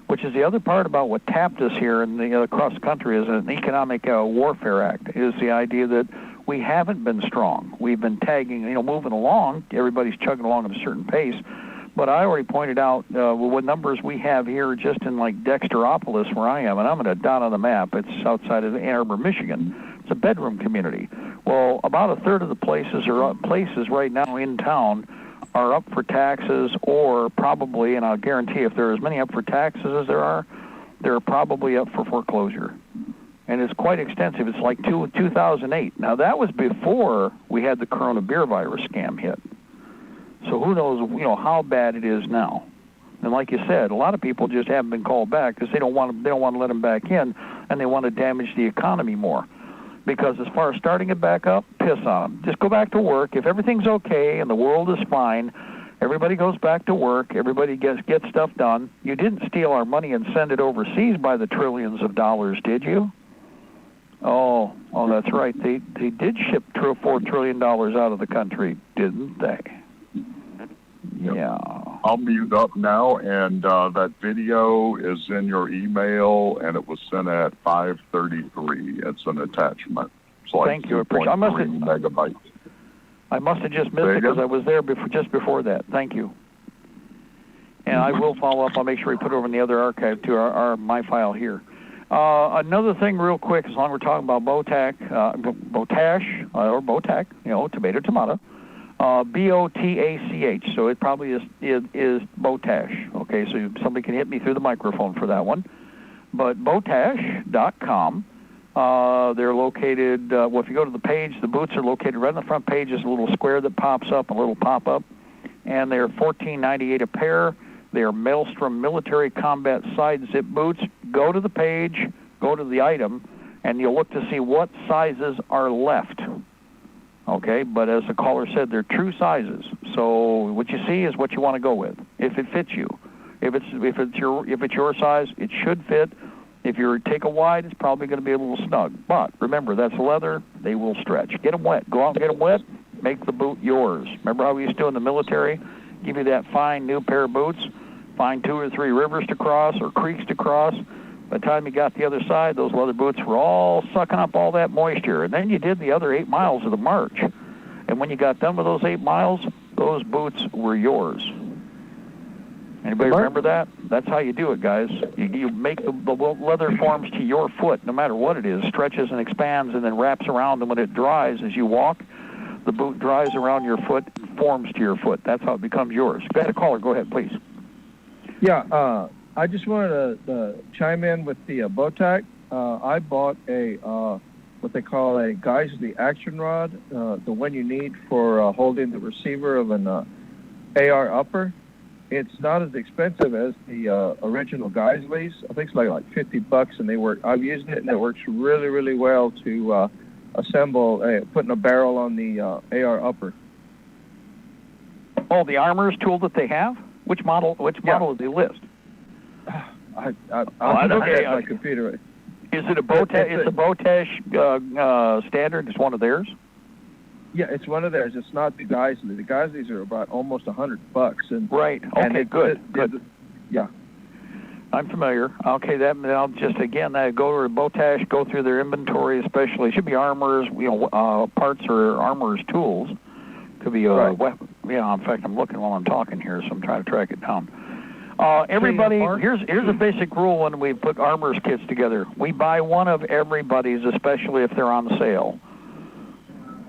which is the other part about what tapped us here across the country is an economic warfare act, is the idea that we haven't been strong. We've been tagging, moving along. Everybody's chugging along at a certain pace. But I already pointed out what numbers we have here just in like Dexteropolis where I am, and I'm at a dot on the map. It's outside of Ann Arbor, Michigan. It's a bedroom community. Well, about a third of the places right now in town are up for taxes, or probably, and I'll guarantee if there are as many up for taxes as there are probably up for foreclosure. And it's quite extensive. It's like 2008. Now, that was before we had the corona beer virus scam hit. So who knows, how bad it is now. And like you said, a lot of people just haven't been called back because they don't want to let them back in, and they want to damage the economy more. Because as far as starting it back up, piss on them. Just go back to work. If everything's okay and the world is fine, everybody goes back to work. Everybody gets stuff done. You didn't steal our money and send it overseas by the trillions of dollars, did you? Oh, that's right. They did ship $4 trillion out of the country, didn't they? Yeah. I'll mute up now, and that video is in your email, and it was sent at 5:33. It's an attachment. It's like Thank you. I appreciate it. megabytes. I must have just missed it because I was there just before that. Thank you. And I will follow up. I'll make sure we put it over in the other archive to my file here. Another thing real quick, as long as we're talking about Botash, or Botac, tomato, B-O-T-A-C-H. So it probably is Botash. Okay, so somebody can hit me through the microphone for that one. But Botash.com, they're located, if you go to the page, the boots are located right on the front page. There's a little square that pops up, a little pop-up, and they're $14.98 a pair. They are Maelstrom Military Combat Side Zip boots. Go to the page, go to the item, and you'll look to see what sizes are left. Okay, but as the caller said, they're true sizes. So what you see is what you want to go with. If it fits you, if it's your size, it should fit. If you take a wide, it's probably going to be a little snug. But remember, that's leather. They will stretch. Get them wet. Go out and get them wet. Make the boot yours. Remember how we used to do in the military? Give you that fine new pair of boots. Find 2 or 3 rivers to cross or creeks to cross. By the time you got the other side, those leather boots were all sucking up all that moisture. And then you did the other 8 miles of the march. And when you got done with those 8 miles, those boots were yours. Anybody remember that? That's how you do it, guys. You make the leather forms to your foot, no matter what it is, stretches and expands and then wraps around. And when it dries as you walk, the boot dries around your foot, forms to your foot. That's how it becomes yours. Go ahead, caller. Go ahead, please. Yeah, I just wanted to chime in with the Botac. I bought a what they call a Geisley action rod, the one you need for holding the receiver of an AR upper. It's not as expensive as the original Geisleys. I think it's like $50, and they work. I've used it, and it works really, really well to assemble, putting a barrel on the AR upper. Oh, the armorer's tool that they have? Which model do they list? I'll look at my computer. Is it a Botash? Is the Botash standard? It's one of theirs. Yeah, it's one of theirs. It's not the Geisley. The Geisleys are about almost $100. And right. Okay. Good. Yeah. I'm familiar. Okay. I'll just again go to Botash. Go through their inventory, especially. It should be armorers, parts or armorers tools. Could be a weapon. Yeah, in fact, I'm looking while I'm talking here, so I'm trying to track it down. Everybody, here's a basic rule when we put armorers kits together. We buy one of everybody's, especially if they're on sale.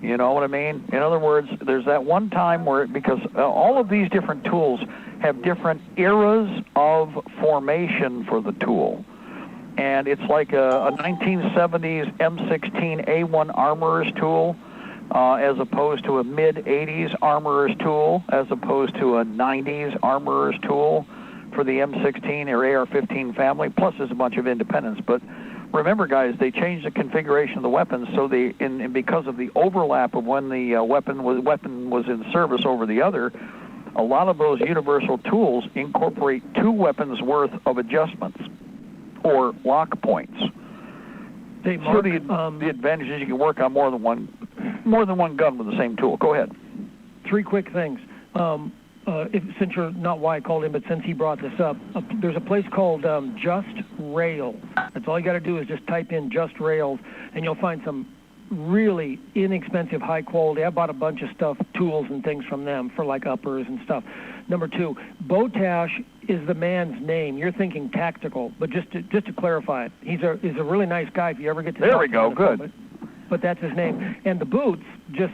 You know what I mean? In other words, there's that one time where, because all of these different tools have different eras of formation for the tool. And it's like a 1970s M16A1 armorer's tool, as opposed to a mid-80s armorer's tool, as opposed to a 90s armorer's tool for the M16 or AR-15 family, plus there's a bunch of independents. But remember, guys, they changed the configuration of the weapons, so because of the overlap of when the weapon was in service over the other, a lot of those universal tools incorporate 2 weapons worth of adjustments or lock points. Hey, Mark, so the advantage is you can work on more than one gun with the same tool. Go ahead. 3 quick things. Since you're not why I called him, but since he brought this up, there's a place called Just Rails. That's all you got to do is just type in Just Rails, and you'll find some really inexpensive, high quality. I bought a bunch of stuff, tools and things from them for like uppers and stuff. Number 2, Botash is the man's name. You're thinking tactical, but just to clarify it, he's a really nice guy. If you ever get to there we go, good. But that's his name. And the boots, just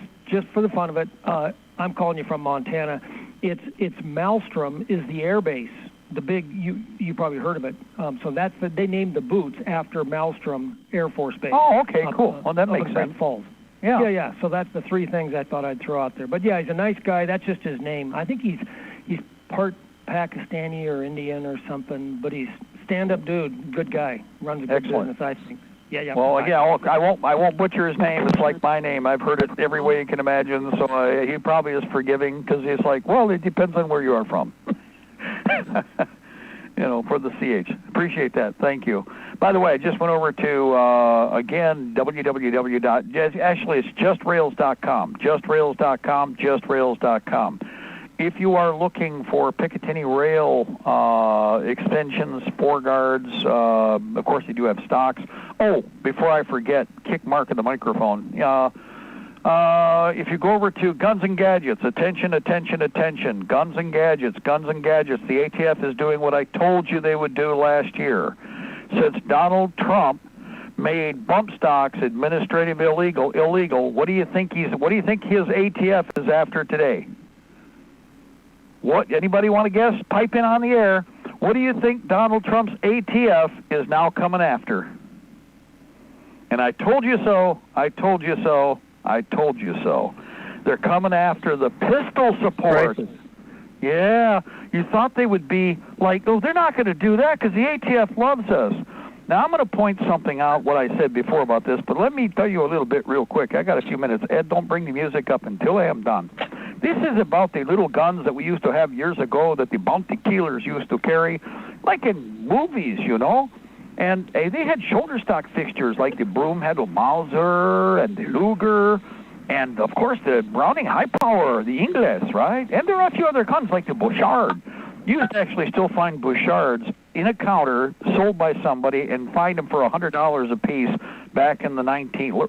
for the fun of it, I'm calling you from Montana. It's Maelstrom is the air base. The big you probably heard of it. So they named the boots after Maelstrom Air Force Base. Oh, okay, cool. Well, that makes sense. Falls. Yeah. So that's the 3 things I thought I'd throw out there. But yeah, he's a nice guy. That's just his name. I think he's part Pakistani or Indian or something. But he's stand-up dude, good guy, runs a good business, I think. Yeah. Well, I won't butcher his name. It's like my name. I've heard it every way you can imagine. So he probably is forgiving because he's like, well, it depends on where you are from. For the CH. Appreciate that. Thank you. By the way, I just went over to, again, actually, it's justrails.com. Justrails.com. If you are looking for Picatinny rail extensions, foreguards, of course, they do have stocks. Oh, before I forget, kick Mark in the microphone. If you go over to Guns and Gadgets, attention, Guns and Gadgets. The ATF is doing what I told you they would do last year. since Donald Trump made bump stocks administrative illegal. What do you think his ATF is after today? What? Anybody want to guess? Pipe in on the air. What do you think Donald Trump's ATF is now coming after? And I told you so. I told you so. I told you so. They're coming after the pistol support. Racist. Yeah, you thought they would be like, oh, they're not going to do that because the ATF loves us. Now, I'm going to point something out, what I said before about this, but let me tell you a little bit real quick. I got a few minutes. Ed, don't bring the music up until I am done. This is about the little guns that we used to have years ago that the bounty killers used to carry, like in movies, you know. And they had shoulder stock fixtures like the broom-handled Mauser and the Luger, and, of course, the Browning High Power, the Ingles, right? And there are a few other guns like the Bouchard. You can actually still find Bouchards in a counter sold by somebody and find them for $100 a piece back in the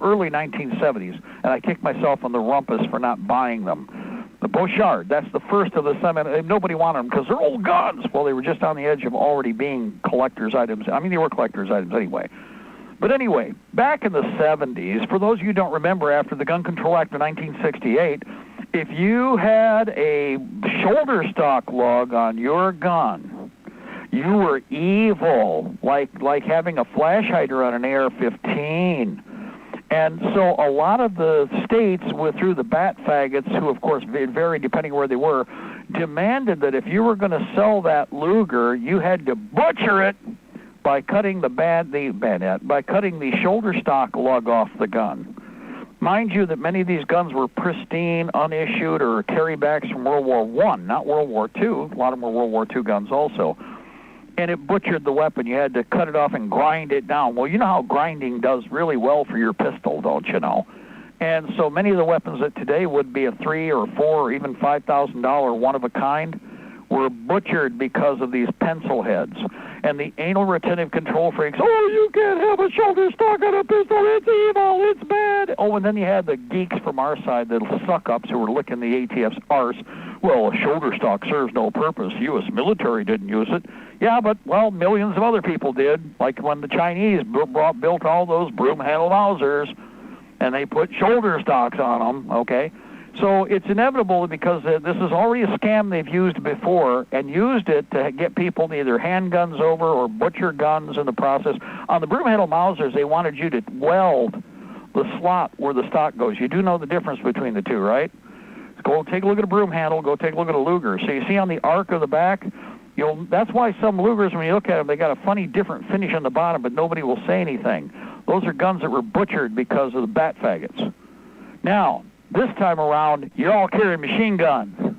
early 1970s. And I kicked myself on the rumpus for not buying them. The Bouchard, that's the first of the seven. Nobody wanted them because they're old guns. Well, they were just on the edge of already being collector's items. I mean, they were collector's items anyway. But anyway, back in the 70s, for those of you who don't remember, after the Gun Control Act of 1968, if you had a shoulder stock lug on your gun, you were evil, like having a flash hider on an AR-15. And so a lot of the states, through the bat faggots, who of course varied depending where they were, demanded that if you were going to sell that Luger, you had to butcher it by cutting by cutting the shoulder stock lug off the gun. Mind you that many of these guns were pristine, unissued, or carrybacks from World War I, not World War II. A lot of them were World War II guns also. And it butchered the weapon. You had to cut it off and grind it down. Well, you know how grinding does really well for your pistol, don't you know? And so many of the weapons that today would be a $3,000 or $4,000 or even $5,000 one-of-a-kind were butchered because of these pencil heads. And the anal retentive control freaks, oh, you can't have a shoulder stock on a pistol, it's evil, it's bad. Oh, and then you had the geeks from our side, the suck-ups who were licking the ATF's arse. Well, a shoulder stock serves no purpose. The U.S. military didn't use it. Yeah, but, well, millions of other people did, like when the Chinese built all those broom-handled Mausers, and they put shoulder stocks on them, okay? So it's inevitable because this is already a scam they've used before and used it to get people to either hand guns over or butcher guns in the process. On the broom-handled Mausers, they wanted you to weld the slot where the stock goes. You do know the difference between the two, right? Go take a look at a broom handle, go take a look at a Luger. So you see on the arc of the back, that's why some Lugers, when you look at them, they got a funny different finish on the bottom, but nobody will say anything. Those are guns that were butchered because of the bat faggots. Now, this time around, you're all carrying machine guns,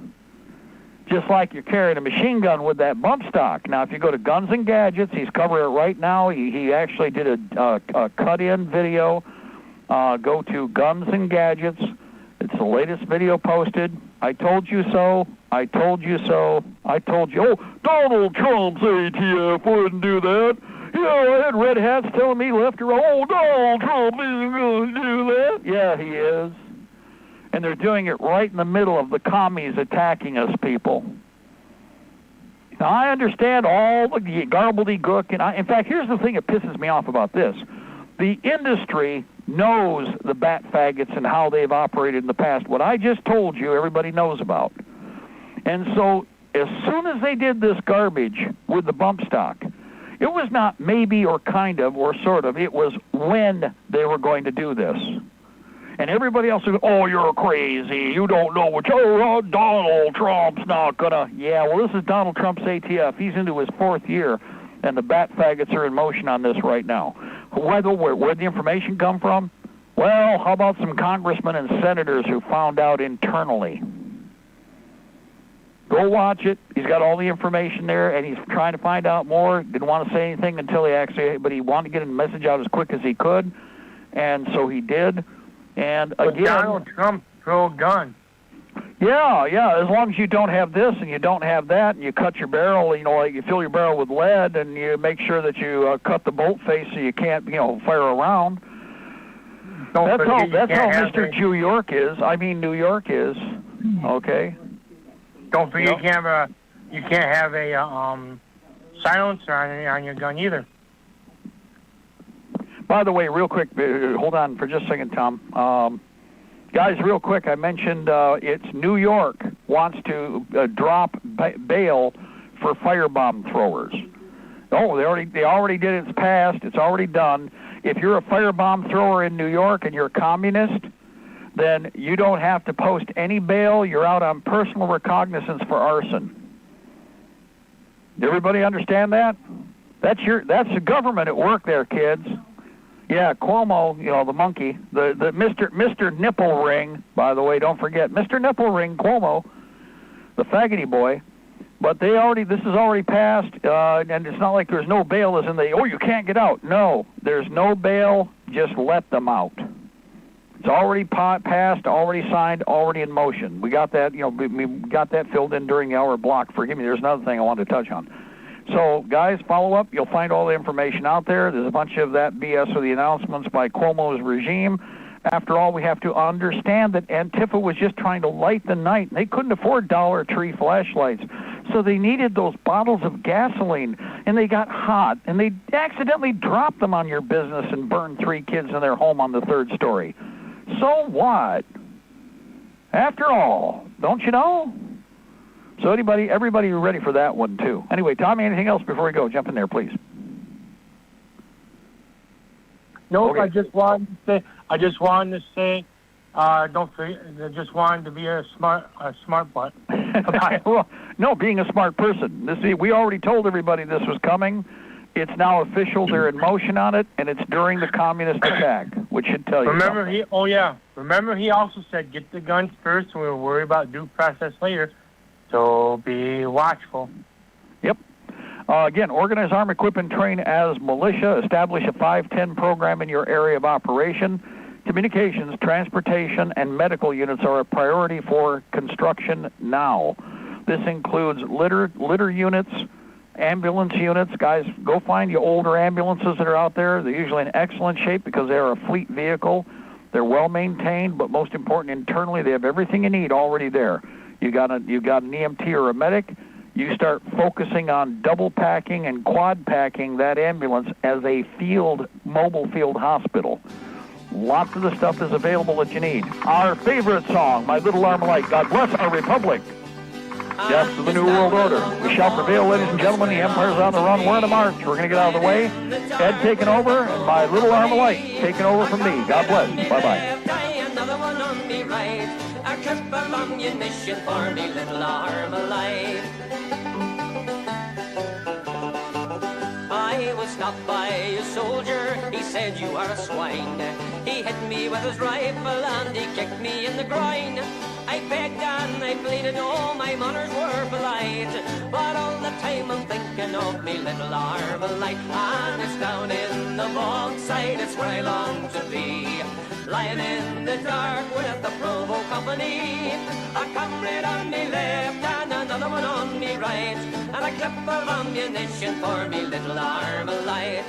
just like you're carrying a machine gun with that bump stock. Now, if you go to Guns and Gadgets, he's covering it right now. He actually did a cut-in video. Go to Guns and Gadgets. It's the latest video posted. I told you so. I told you so. I told you. Oh, Donald Trump's ATF wouldn't do that. Yeah, I had red hats telling me left or right. Oh, Donald Trump isn't going to do that. Yeah, he is. And they're doing it right in the middle of the commies attacking us, people. Now, I understand all the gobbledygook. And in fact, here's the thing that pisses me off about this. The industry knows the bat faggots and how they've operated in the past. What I just told you, everybody knows about. And so as soon as they did this garbage with the bump stock, it was not maybe or kind of or sort of. It was when they were going to do this. And everybody else would go, oh, you're crazy. You don't know what Donald Trump's not going to. Yeah, well, this is Donald Trump's ATF. He's into his fourth year, and the bat faggots are in motion on this right now. Where'd the information come from? Well, how about some congressmen and senators who found out internally? Go watch it. He's got all the information there, and he's trying to find out more. Didn't want to say anything until but he wanted to get a message out as quick as he could, and so he did. And again, Donald Trump pro-gun. Yeah, as long as you don't have this and you don't have that, and you cut your barrel, like you fill your barrel with lead, and you make sure that you cut the bolt face so you can't, fire around. That's how Mr. New York is. I mean, New York is. Okay. Don't forget you can't have a silencer on your gun either. By the way, real quick, hold on for just a second, Tom. Guys, real quick, I mentioned it's New York wants to drop bail for firebomb throwers. Oh, they already did it. It's passed. It's already done. If you're a firebomb thrower in New York and you're a communist, then you don't have to post any bail. You're out on personal recognizance for arson. Everybody understand that? That's the government at work there, kids. Yeah, Cuomo, the monkey, the Mr. Nipple Ring, by the way, don't forget, Mr. Nipple Ring, Cuomo, the faggoty boy. But this is already passed, and it's not like there's no bail as in you can't get out. No, there's no bail, just let them out. It's already passed, already signed, already in motion. We got that, we got that filled in during the hour block. Forgive me, there's another thing I wanted to touch on. So, guys, follow up. You'll find all the information out there. There's a bunch of that BS with the announcements by Cuomo's regime. After all, we have to understand that Antifa was just trying to light the night. They couldn't afford Dollar Tree flashlights, so they needed those bottles of gasoline, and they got hot, and they accidentally dropped them on your business and burned 3 kids in their home on the 3rd story. So what? After all, don't you know? So everybody ready for that one, too. Anyway, Tommy, anything else before we go? Jump in there, please. No, Okay. I just wanted to say, don't forget, I just wanted to be a smart butt. Well, no, being a smart person. We already told everybody this was coming. It's now official. They're in motion on it, and it's during the communist attack, which should tell you something. Remember he also said, get the guns first, and we'll worry about due process later. So be watchful. Yep. Again, organize, arm, equip, and train as militia. Establish a 510 program in your area of operation. Communications, transportation, and medical units are a priority for construction now. This includes litter units, ambulance units. Guys, go find your older ambulances that are out there. They're usually in excellent shape because they are a fleet vehicle. They're well maintained, but most important, internally, they have everything you need already there. You got an EMT or a medic. You start focusing on double packing and quad packing that ambulance as a mobile field hospital. Lots of the stuff is available that you need. Our favorite song, My Little Armalite, God Bless Our Republic. Yes, to the New World Order. We shall prevail, ladies and gentlemen. The Empire's on the run. We're in a march. We're going to get out of the way. Ed taking over, and My Little Armalite taking over from me. God bless. Bye-bye. Another one on me right. A clip of ammunition for me little Armalite. I was stopped by a soldier. He said, you are a swine. He hit me with his rifle and he kicked me in the groin. I begged and I pleaded, oh, my manners were polite. But all the time I'm thinking of me little Armalite. And it's down in the bog side, it's where I long to be. Lying in the dark with the Provo Company. A comrade on me left and another one on me right. And a clip of ammunition for me little Armalite.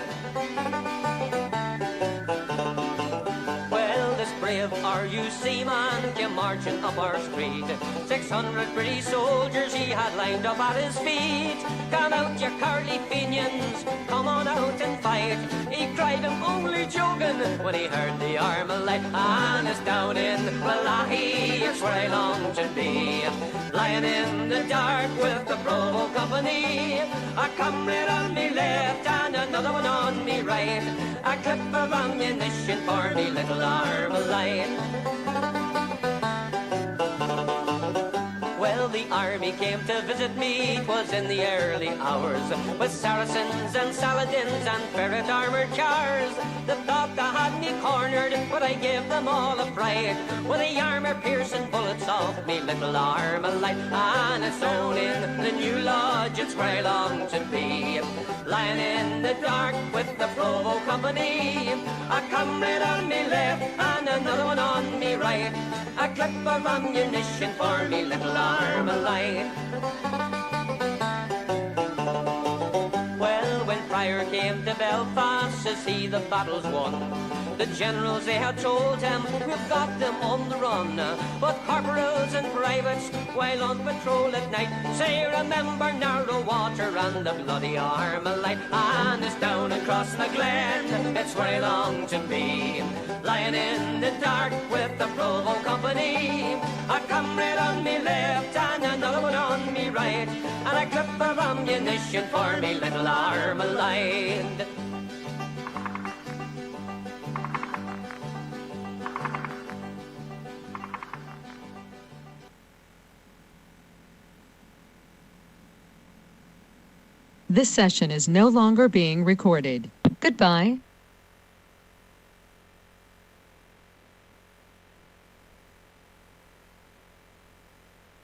Well, this brave RUC man came marching up our street. 600 British soldiers he had lined up at his feet. Come out, you curly fenians, come on out and fight. He cried, I'm only joking, when he heard the Armalite. And it's down in Wallahi, it's where I long to be. Lying in the dark with the Provo Company. A comrade on me left and another one on me right. A clip of ammunition for me little Armalite. Well, the army came to visit me, 'twas in the early hours, with Saracens and Saladins and ferret armored chars. They thought they had me cornered, but I gave them all a fright, with the armor-piercing bullets of me little Armalite. And it's down in the New Lodge, it's where I long to be. Lying in the dark with the Provo Company. A comrade on me left and another one on me right. A clip of ammunition for me little Armalite. Well, when Pryor came to Belfast to see the battles won, The generals, they had told him, we've got them on the run. But corporals and privates, while on patrol at night, say, remember narrow water and the bloody Armalite. And it's down across the glen, it's where I long to be, lying in the dark with the Provo Company. A comrade on me left and another one on me right, and a clip of ammunition for me little Armalite. This session is no longer being recorded. Goodbye.